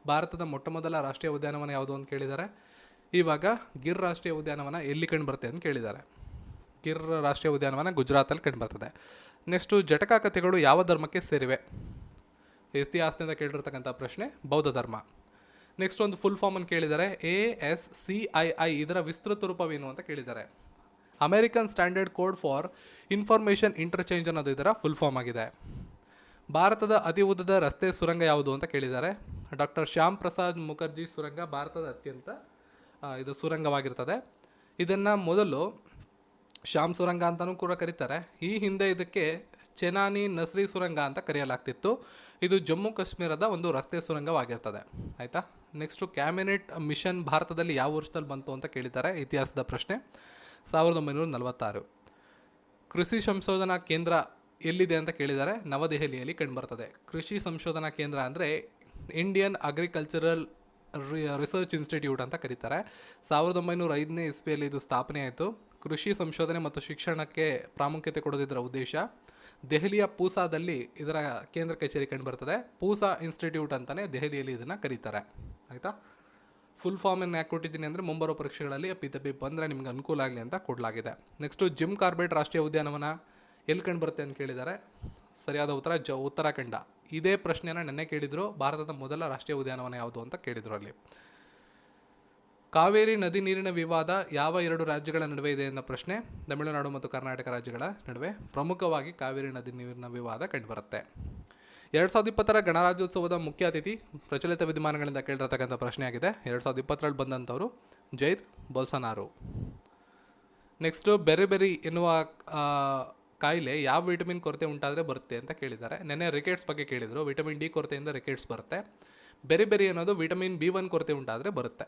ಭಾರತದ ಮೊಟ್ಟಮೊದಲ ರಾಷ್ಟ್ರೀಯ ಉದ್ಯಾನವನ ಯಾವುದು ಅಂತ ಕೇಳಿದ್ದಾರೆ. ಇವಾಗ ಗಿರ್ ರಾಷ್ಟ್ರೀಯ ಉದ್ಯಾನವನ ಎಲ್ಲಿ ಕಂಡು ಬರುತ್ತೆ ಅಂತ ಕೇಳಿದ್ದಾರೆ. ಗಿರ್ ರಾಷ್ಟ್ರೀಯ ಉದ್ಯಾನವನ ಗುಜರಾತಲ್ಲಿ ಕಂಡು ಬರ್ತದೆ. ನೆಕ್ಸ್ಟು ಜಟಕಾ ಕಥೆಗಳು ಯಾವ ಧರ್ಮಕ್ಕೆ ಸೇರಿವೆ? ಇತಿಹಾಸದಿಂದ ಕೇಳಿರ್ತಕ್ಕಂಥ ಪ್ರಶ್ನೆ, ಬೌದ್ಧ ಧರ್ಮ. ನೆಕ್ಸ್ಟ್ ಒಂದು ಫುಲ್ ಫಾರ್ಮನ್ನು ಕೇಳಿದ್ದಾರೆ. ASCII ಇದರ ವಿಸ್ತೃತ ರೂಪವೇನು ಅಂತ ಕೇಳಿದ್ದಾರೆ. American standard code for information interchange ಅನ್ನೋದು ಇದರ ಫುಲ್ ಫಾರ್ಮ್ ಆಗಿದೆ. ಭಾರತದ ಅತಿ ಉದ್ದದ ರಸ್ತೆ ಸುರಂಗ ಯಾವುದು ಅಂತ ಕೇಳಿದ್ದಾರೆ. ಡಾಕ್ಟರ್ ಶ್ಯಾಮ್ ಪ್ರಸಾದ್ ಮುಖರ್ಜಿ ಸುರಂಗ ಭಾರತದ ಅತ್ಯಂತ ಇದು ಸುರಂಗವಾಗಿರ್ತದೆ. ಇದನ್ನು ಮೊದಲು ಶ್ಯಾಮ್ ಸುರಂಗ ಅಂತಲೂ ಕೂಡ ಕರೀತಾರೆ. ಈ ಹಿಂದೆ ಇದಕ್ಕೆ ಚೆನಾನಿ ನಸ್ರಿ ಸುರಂಗ ಅಂತ ಕರೆಯಲಾಗ್ತಿತ್ತು. ಇದು ಜಮ್ಮು ಕಾಶ್ಮೀರದ ಒಂದು ರಸ್ತೆ ಸುರಂಗವಾಗಿರ್ತದೆ. ಆಯಿತಾ. ನೆಕ್ಸ್ಟು ಕ್ಯಾಬಿನೆಟ್ ಮಿಷನ್ ಭಾರತದಲ್ಲಿ ಯಾವ ವರ್ಷದಲ್ಲಿ ಬಂತು ಅಂತ ಕೇಳಿದ್ದಾರೆ. ಇತಿಹಾಸದ ಪ್ರಶ್ನೆ. 1946. ಕೃಷಿ ಸಂಶೋಧನಾ ಕೇಂದ್ರ ಎಲ್ಲಿದೆ ಅಂತ ಕೇಳಿದ್ದಾರೆ. ನವದೆಹಲಿಯಲ್ಲಿ ಕಂಡುಬರ್ತದೆ. ಕೃಷಿ ಸಂಶೋಧನಾ ಕೇಂದ್ರ ಅಂದರೆ ಇಂಡಿಯನ್ ಅಗ್ರಿಕಲ್ಚರಲ್ ರಿಸರ್ಚ್ ಇನ್ಸ್ಟಿಟ್ಯೂಟ್ ಅಂತ ಕರೀತಾರೆ. 1905ನೇ ಇಸ್ವಿಯಲ್ಲಿ ಇದು ಸ್ಥಾಪನೆ ಆಯಿತು. ಕೃಷಿ ಸಂಶೋಧನೆ ಮತ್ತು ಶಿಕ್ಷಣಕ್ಕೆ ಪ್ರಾಮುಖ್ಯತೆ ಕೊಡೋದಿದರ ಉದ್ದೇಶ. ದೆಹಲಿಯ ಪೂಸಾದಲ್ಲಿ ಇದರ ಕೇಂದ್ರ ಕಚೇರಿ ಕಂಡುಬರ್ತದೆ. ಪೂಸಾ ಇನ್ಸ್ಟಿಟ್ಯೂಟ್ ಅಂತಲೇ ದೆಹಲಿಯಲ್ಲಿ ಇದನ್ನು ಕರೀತಾರೆ. ಆಯಿತಾ. ಫುಲ್ ಫಾರ್ಮನ್ನು ಯಾಕೆ ಕೊಟ್ಟಿದ್ದೀನಿ ಅಂದರೆ ಮುಂಬರೋ ಪರೀಕ್ಷೆಗಳಲ್ಲಿ ಅಪ್ಪಿ ಬಂದರೆ ನಿಮ್ಗೆ ಅನುಕೂಲ ಆಗಲಿ ಅಂತ ಕೊಡಲಾಗಿದೆ. ನೆಕ್ಸ್ಟು ಜಿಮ್ ಕಾರ್ಬೆಟ್ ರಾಷ್ಟ್ರೀಯ ಉದ್ಯಾನವನ ಎಲ್ಲಿ ಕಂಡುಬರುತ್ತೆ ಅಂತ ಕೇಳಿದ್ದಾರೆ. ಸರಿಯಾದ ಉತ್ತರ ಉತ್ತರಾಖಂಡ. ಇದೇ ಪ್ರಶ್ನೆಯನ್ನು ನೆನ್ನೆ ಕೇಳಿದರು. ಭಾರತದ ಮೊದಲ ರಾಷ್ಟ್ರೀಯ ಉದ್ಯಾನವನ ಯಾವುದು ಅಂತ ಕೇಳಿದರು ಅಲ್ಲಿ. ಕಾವೇರಿ ನದಿ ನೀರಿನ ವಿವಾದ ಯಾವ 2 ರಾಜ್ಯಗಳ ನಡುವೆ ಇದೆ ಅನ್ನೋ ಪ್ರಶ್ನೆ. ತಮಿಳುನಾಡು ಮತ್ತು ಕರ್ನಾಟಕ ರಾಜ್ಯಗಳ ನಡುವೆ ಪ್ರಮುಖವಾಗಿ ಕಾವೇರಿ ನದಿ ನೀರಿನ ವಿವಾದ ಕಂಡುಬರುತ್ತೆ. 2020 ಗಣರಾಜ್ಯೋತ್ಸವದ ಮುಖ್ಯ ಅತಿಥಿ ಪ್ರಚಲಿತ ವಿದ್ಯಮಾನಗಳಿಂದ ಕೇಳಿರತಕ್ಕಂಥ ಪ್ರಶ್ನೆಯಾಗಿದೆ. 2020ರಲ್ಲಿ ಬಂದಂಥವರು ಜೈರ್ ಬೋಲ್ಸನಾರೋ. ನೆಕ್ಸ್ಟು ಬೆರಿ ಎನ್ನುವ ಕಾಯಿಲೆ ಯಾವ ವಿಟಮಿನ್ ಕೊರತೆ ಉಂಟಾದರೆ ಬರುತ್ತೆ ಅಂತ ಕೇಳಿದ್ದಾರೆ. ನೆನ್ನೆ ರಿಕೆಟ್ಸ್ ಬಗ್ಗೆ ಕೇಳಿದರು. ವಿಟಮಿನ್ ಡಿ ಕೊರತೆಯಿಂದ ರಿಕೆಟ್ಸ್ ಬರುತ್ತೆ. ಬೆರಿ ಅನ್ನೋದು ವಿಟಮಿನ್ B1 ಕೊರತೆ ಉಂಟಾದರೆ ಬರುತ್ತೆ.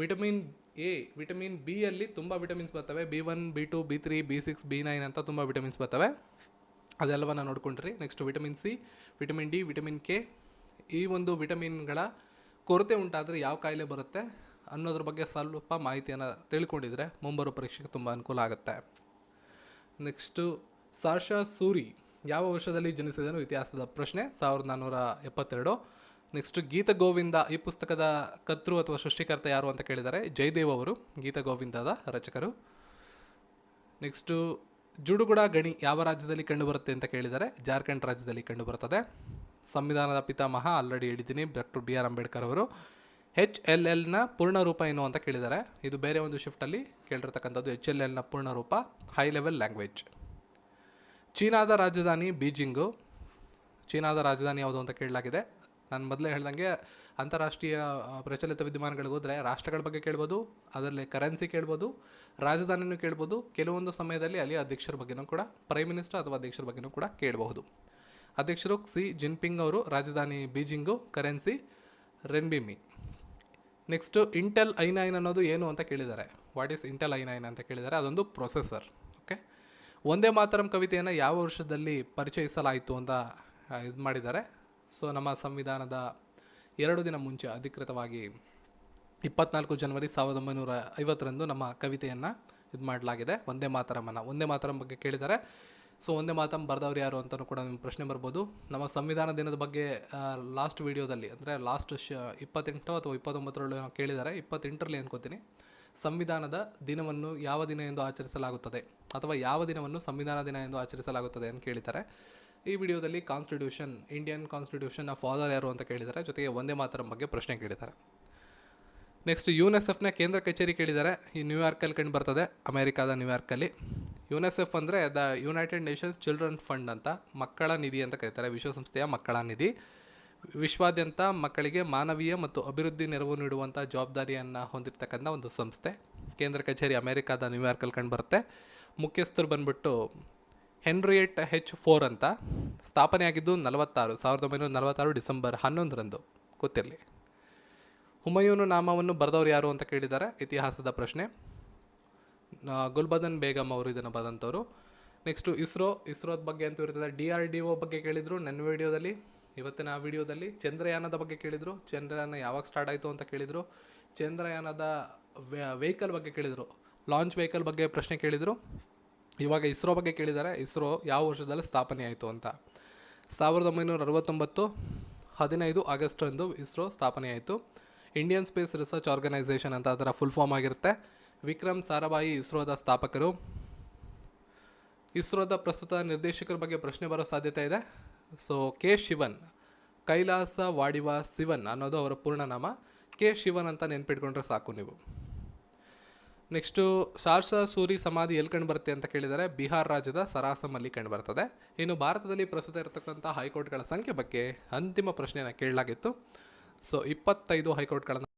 ವಿಟಮಿನ್ ಎ, ವಿಟಮಿನ್ ಬಿಯಲ್ಲಿ ತುಂಬ ವಿಟಮಿನ್ಸ್ ಬರ್ತವೆ. B1, B2, B3, B6, B9 ಅಂತ ತುಂಬ ವಿಟಮಿನ್ಸ್ ಬರ್ತವೆ. ಅದೆಲ್ಲವನ್ನು ನೋಡ್ಕೊಂಡ್ರಿ. Next vitamin C, vitamin D, vitamin K, ಈ ಒಂದು ವಿಟಮಿನ್ಗಳ ಕೊರತೆ ಉಂಟಾದರೆ ಯಾವ ಕಾಯಿಲೆ ಬರುತ್ತೆ ಅನ್ನೋದ್ರ ಬಗ್ಗೆ ಸ್ವಲ್ಪ ಮಾಹಿತಿಯನ್ನು ತಿಳ್ಕೊಂಡಿದ್ರೆ ಮುಂಬರೋ ಪರೀಕ್ಷೆಗೆ ತುಂಬ ಅನುಕೂಲ ಆಗುತ್ತೆ. ನೆಕ್ಸ್ಟು ಸಾರ್ಷಾ ಸೂರಿ ಯಾವ ವರ್ಷದಲ್ಲಿ ಜನಿಸಿದನು? ಇತಿಹಾಸದ ಪ್ರಶ್ನೆ. 1472. ನೆಕ್ಸ್ಟ್ ಗೀತ ಗೋವಿಂದ ಈ ಪುಸ್ತಕದ ಕರ್ತೃ ಅಥವಾ ಸೃಷ್ಟಿಕರ್ತ ಯಾರು ಅಂತ ಕೇಳಿದ್ದಾರೆ. ಜಯದೇವ್ ಅವರು ಗೀತ ಗೋವಿಂದದ ರಚಕರು. ನೆಕ್ಸ್ಟು ಜುಡುಗುಡ ಗಣಿ ಯಾವ ರಾಜ್ಯದಲ್ಲಿ ಕಂಡುಬರುತ್ತೆ ಅಂತ ಕೇಳಿದ್ದಾರೆ. ಜಾರ್ಖಂಡ್ ರಾಜ್ಯದಲ್ಲಿ ಕಂಡುಬರುತ್ತದೆ. ಸಂವಿಧಾನದ ಪಿತಾಮಹ ಆಲ್ರೆಡಿ ಹೇಳಿದ್ದೀನಿ, ಡಾಕ್ಟರ್ BR ಅಂಬೇಡ್ಕರ್ ಅವರು. HLLನ ಪೂರ್ಣ ರೂಪ ಏನು ಅಂತ ಕೇಳಿದ್ದಾರೆ. ಇದು ಬೇರೆ ಒಂದು ಶಿಫ್ಟಲ್ಲಿ ಕೇಳಿರ್ತಕ್ಕಂಥದ್ದು. HLLನ ಪೂರ್ಣ ರೂಪ ಹೈ ಲೆವೆಲ್ ಲ್ಯಾಂಗ್ವೇಜ್. ಚೀನಾದ ರಾಜಧಾನಿ ಬೀಜಿಂಗು. ಚೀನಾದ ರಾಜಧಾನಿ ಯಾವುದು ಅಂತ ಕೇಳಲಾಗಿದೆ. ನಾನು ಮೊದಲೇ ಹೇಳ್ದಂಗೆ ಅಂತಾರಾಷ್ಟ್ರೀಯ ಪ್ರಚಲಿತ ವಿದ್ಯಮಾನಗಳಿಗೆ ಹೋದರೆ ರಾಷ್ಟ್ರಗಳ ಬಗ್ಗೆ ಕೇಳ್ಬೋದು, ಅದರಲ್ಲಿ ಕರೆನ್ಸಿ ಕೇಳ್ಬೋದು, ರಾಜಧಾನಿನೂ ಕೇಳ್ಬೋದು. ಕೆಲವೊಂದು ಸಮಯದಲ್ಲಿ ಅಲ್ಲಿ ಅಧ್ಯಕ್ಷರ ಬಗ್ಗೆನೂ ಕೂಡ, ಪ್ರೈಮ್ ಮಿನಿಸ್ಟರ್ ಅಥವಾ ಅಧ್ಯಕ್ಷರ ಬಗ್ಗೆನೂ ಕೂಡ ಕೇಳಬಹುದು. ಅಧ್ಯಕ್ಷರು ಕ್ಸಿ ಜಿನ್ಪಿಂಗ್ ಅವರು, ರಾಜಧಾನಿ ಬೀಜಿಂಗು, ಕರೆನ್ಸಿ ರೆನ್ಬಿಮಿ. ನೆಕ್ಸ್ಟು ಇಂಟೆಲ್ i9 ಅನ್ನೋದು ಏನು ಅಂತ ಕೇಳಿದ್ದಾರೆ. ವಾಟ್ ಈಸ್ ಇಂಟೆಲ್ i9 ಅಂತ ಕೇಳಿದ್ದಾರೆ. ಅದೊಂದು ಪ್ರೊಸೆಸರ್. ಓಕೆ. ಒಂದೇ ಮಾತರಂ ಕವಿತೆಯನ್ನು ಯಾವ ವರ್ಷದಲ್ಲಿ ಪರಿಚಯಿಸಲಾಯಿತು ಅಂತ ಇದು ಮಾಡಿದ್ದಾರೆ. ಸೊ ನಮ್ಮ ಸಂವಿಧಾನದ 2 ದಿನ ಮುಂಚೆ ಅಧಿಕೃತವಾಗಿ 24 ಜನವರಿ 1950ರಂದು ನಮ್ಮ ಕವಿತೆಯನ್ನು ಇದು ಮಾಡಲಾಗಿದೆ. ಒಂದೇ ಮಾತರಂ ಬಗ್ಗೆ ಕೇಳಿದ್ದಾರೆ. ಸೊ ಒಂದೇ ಮಾತರಂ ಬರೆದವ್ರು ಯಾರು ಅಂತಲೂ ಕೂಡ ನಿಮ್ಮ ಪ್ರಶ್ನೆ ಬರ್ಬೋದು. ನಮ್ಮ ಸಂವಿಧಾನ ದಿನದ ಬಗ್ಗೆ ಲಾಸ್ಟ್ ವೀಡಿಯೋದಲ್ಲಿ ಅಂದರೆ ಲಾಸ್ಟ್ 28 ಅಥವಾ 29ರಲ್ಲಿ ಕೇಳಿದ್ದಾರೆ. 28ರಲ್ಲಿ ಅನ್ಕೋತೀನಿ. ಸಂವಿಧಾನದ ದಿನವನ್ನು ಯಾವ ದಿನ ಎಂದು ಆಚರಿಸಲಾಗುತ್ತದೆ ಅಥವಾ ಯಾವ ದಿನವನ್ನು ಸಂವಿಧಾನ ದಿನ ಎಂದು ಆಚರಿಸಲಾಗುತ್ತದೆ ಅಂತ ಕೇಳಿದ್ದಾರೆ. ಈ ವಿಡಿಯೋದಲ್ಲಿ ಇಂಡಿಯನ್ ಕಾನ್ಸ್ಟಿಟ್ಯೂಷನ್ ಫಾದರ್ ಯಾರು ಅಂತ ಕೇಳಿದ್ದಾರೆ. ಜೊತೆಗೆ ಒಂದೇ ಮಾತರಂ ಬಗ್ಗೆ ಪ್ರಶ್ನೆ ಕೇಳಿದ್ದಾರೆ. ನೆಕ್ಸ್ಟ್ ಯುನೆಸೆಫ್ನ ಕೇಂದ್ರ ಕಚೇರಿ ಕೇಳಿದ್ದಾರೆ. ಈ ನ್ಯೂಯಾರ್ಕಲ್ಲಿ ಕಂಡು ಬರ್ತದೆ, ಅಮೆರಿಕಾದ ನ್ಯೂಯಾರ್ಕಲ್ಲಿ. ಯುನೆಸೆಫ್ ಅಂದರೆ the United Nations children fund ಅಂತ, ಮಕ್ಕಳ ನಿಧಿ ಅಂತ ಕರೀತಾರೆ. ವಿಶ್ವಸಂಸ್ಥೆಯ ಮಕ್ಕಳ ನಿಧಿ. ವಿಶ್ವಾದ್ಯಂತ ಮಕ್ಕಳಿಗೆ ಮಾನವೀಯ ಮತ್ತು ಅಭಿವೃದ್ಧಿ ನೆರವು ನೀಡುವಂಥ ಜವಾಬ್ದಾರಿಯನ್ನು ಹೊಂದಿರತಕ್ಕಂಥ ಒಂದು ಸಂಸ್ಥೆ. ಕೇಂದ್ರ ಕಚೇರಿ ಅಮೆರಿಕಾದ ನ್ಯೂಯಾರ್ಕಲ್ಲಿ ಕಂಡು ಬರುತ್ತೆ. ಮುಖ್ಯಸ್ಥರು ಬಂದ್ಬಿಟ್ಟು ಹೆನ್ರಿಯೆಟ್ H4 ಅಂತ. ಸ್ಥಾಪನೆಯಾಗಿದ್ದು 1946 ಡಿಸೆಂಬರ್ 11ರಂದು. ಗೊತ್ತಿರಲಿ. ಹುಮಯೂನು ನಾಮವನ್ನು ಬರೆದವರು ಯಾರು ಅಂತ ಕೇಳಿದ್ದಾರೆ. ಇತಿಹಾಸದ ಪ್ರಶ್ನೆ. ಗುಲ್ಬದನ್ ಬೇಗಂ ಅವರು ಇದನ್ನು ಬರೆದಂಥವ್ರು. ನೆಕ್ಸ್ಟು ಇಸ್ರೋದ ಬಗ್ಗೆ ಅಂತೂ ಇರ್ತದೆ. DRDO ಬಗ್ಗೆ ಕೇಳಿದರು ನನ್ನ ವಿಡಿಯೋದಲ್ಲಿ. ಇವತ್ತಿನ ವಿಡಿಯೋದಲ್ಲಿ ಚಂದ್ರಯಾನದ ಬಗ್ಗೆ ಕೇಳಿದರು. ಚಂದ್ರಯಾನ ಯಾವಾಗ ಸ್ಟಾರ್ಟ್ ಆಯಿತು ಅಂತ ಕೇಳಿದರು. ಚಂದ್ರಯಾನದ ವೆಹಿಕಲ್ ಬಗ್ಗೆ ಕೇಳಿದರು. ಲಾಂಚ್ ವೆಹಿಕಲ್ ಬಗ್ಗೆ ಪ್ರಶ್ನೆ ಕೇಳಿದರು. ಇವಾಗ ಇಸ್ರೋ ಬಗ್ಗೆ ಕೇಳಿದ್ದಾರೆ. ಇಸ್ರೋ ಯಾವ ವರ್ಷದಲ್ಲಿ ಸ್ಥಾಪನೆ ಆಯಿತು ಅಂತ. 1969 15 ಆಗಸ್ಟ್ರಂದು ಇಸ್ರೋ ಸ್ಥಾಪನೆ ಆಯಿತು. ಇಂಡಿಯನ್ ಸ್ಪೇಸ್ ರಿಸರ್ಚ್ ಆರ್ಗನೈಸೇಷನ್ ಅಂತ ಅದರ ಫುಲ್ ಫಾರ್ಮ್ ಆಗಿರುತ್ತೆ. ವಿಕ್ರಮ್ ಸಾರಾಭಾಯಿ ಇಸ್ರೋದ ಸ್ಥಾಪಕರು. ಇಸ್ರೋದ ಪ್ರಸ್ತುತ ನಿರ್ದೇಶಕರ ಬಗ್ಗೆ ಪ್ರಶ್ನೆ ಬರೋ ಸಾಧ್ಯತೆ ಇದೆ. ಸೊ ಕೆ ಶಿವನ್, ಕೈಲಾಸ ವಾಡಿವ ಶಿವನ್ ಅನ್ನೋದು ಅವರ ಪೂರ್ಣ ನಾಮ. ಕೆ ಶಿವನ್ ಅಂತ ನೆನ್ಪಿಟ್ಕೊಂಡ್ರೆ ಸಾಕು ನೀವು. ನೆಕ್ಸ್ಟು ಶಾರ್ಷಾ ಸೂರಿ ಸಮಾಧಿ ಎಲ್ಲಿ ಕಂಡು ಬರುತ್ತೆ ಅಂತ ಕೇಳಿದರೆ ಬಿಹಾರ್ ರಾಜ್ಯದ ಸರಾಸಮಲ್ಲಿ ಕಂಡು ಬರ್ತದೆ. ಇನ್ನು ಭಾರತದಲ್ಲಿ ಪ್ರಸ್ತುತ ಇರತಕ್ಕಂಥ ಹೈಕೋರ್ಟ್ಗಳ ಸಂಖ್ಯೆ ಬಗ್ಗೆ ಅಂತಿಮ ಪ್ರಶ್ನೆಯನ್ನು ಕೇಳಲಾಗಿತ್ತು. ಸೊ 25 ಹೈಕೋರ್ಟ್ಗಳನ್ನು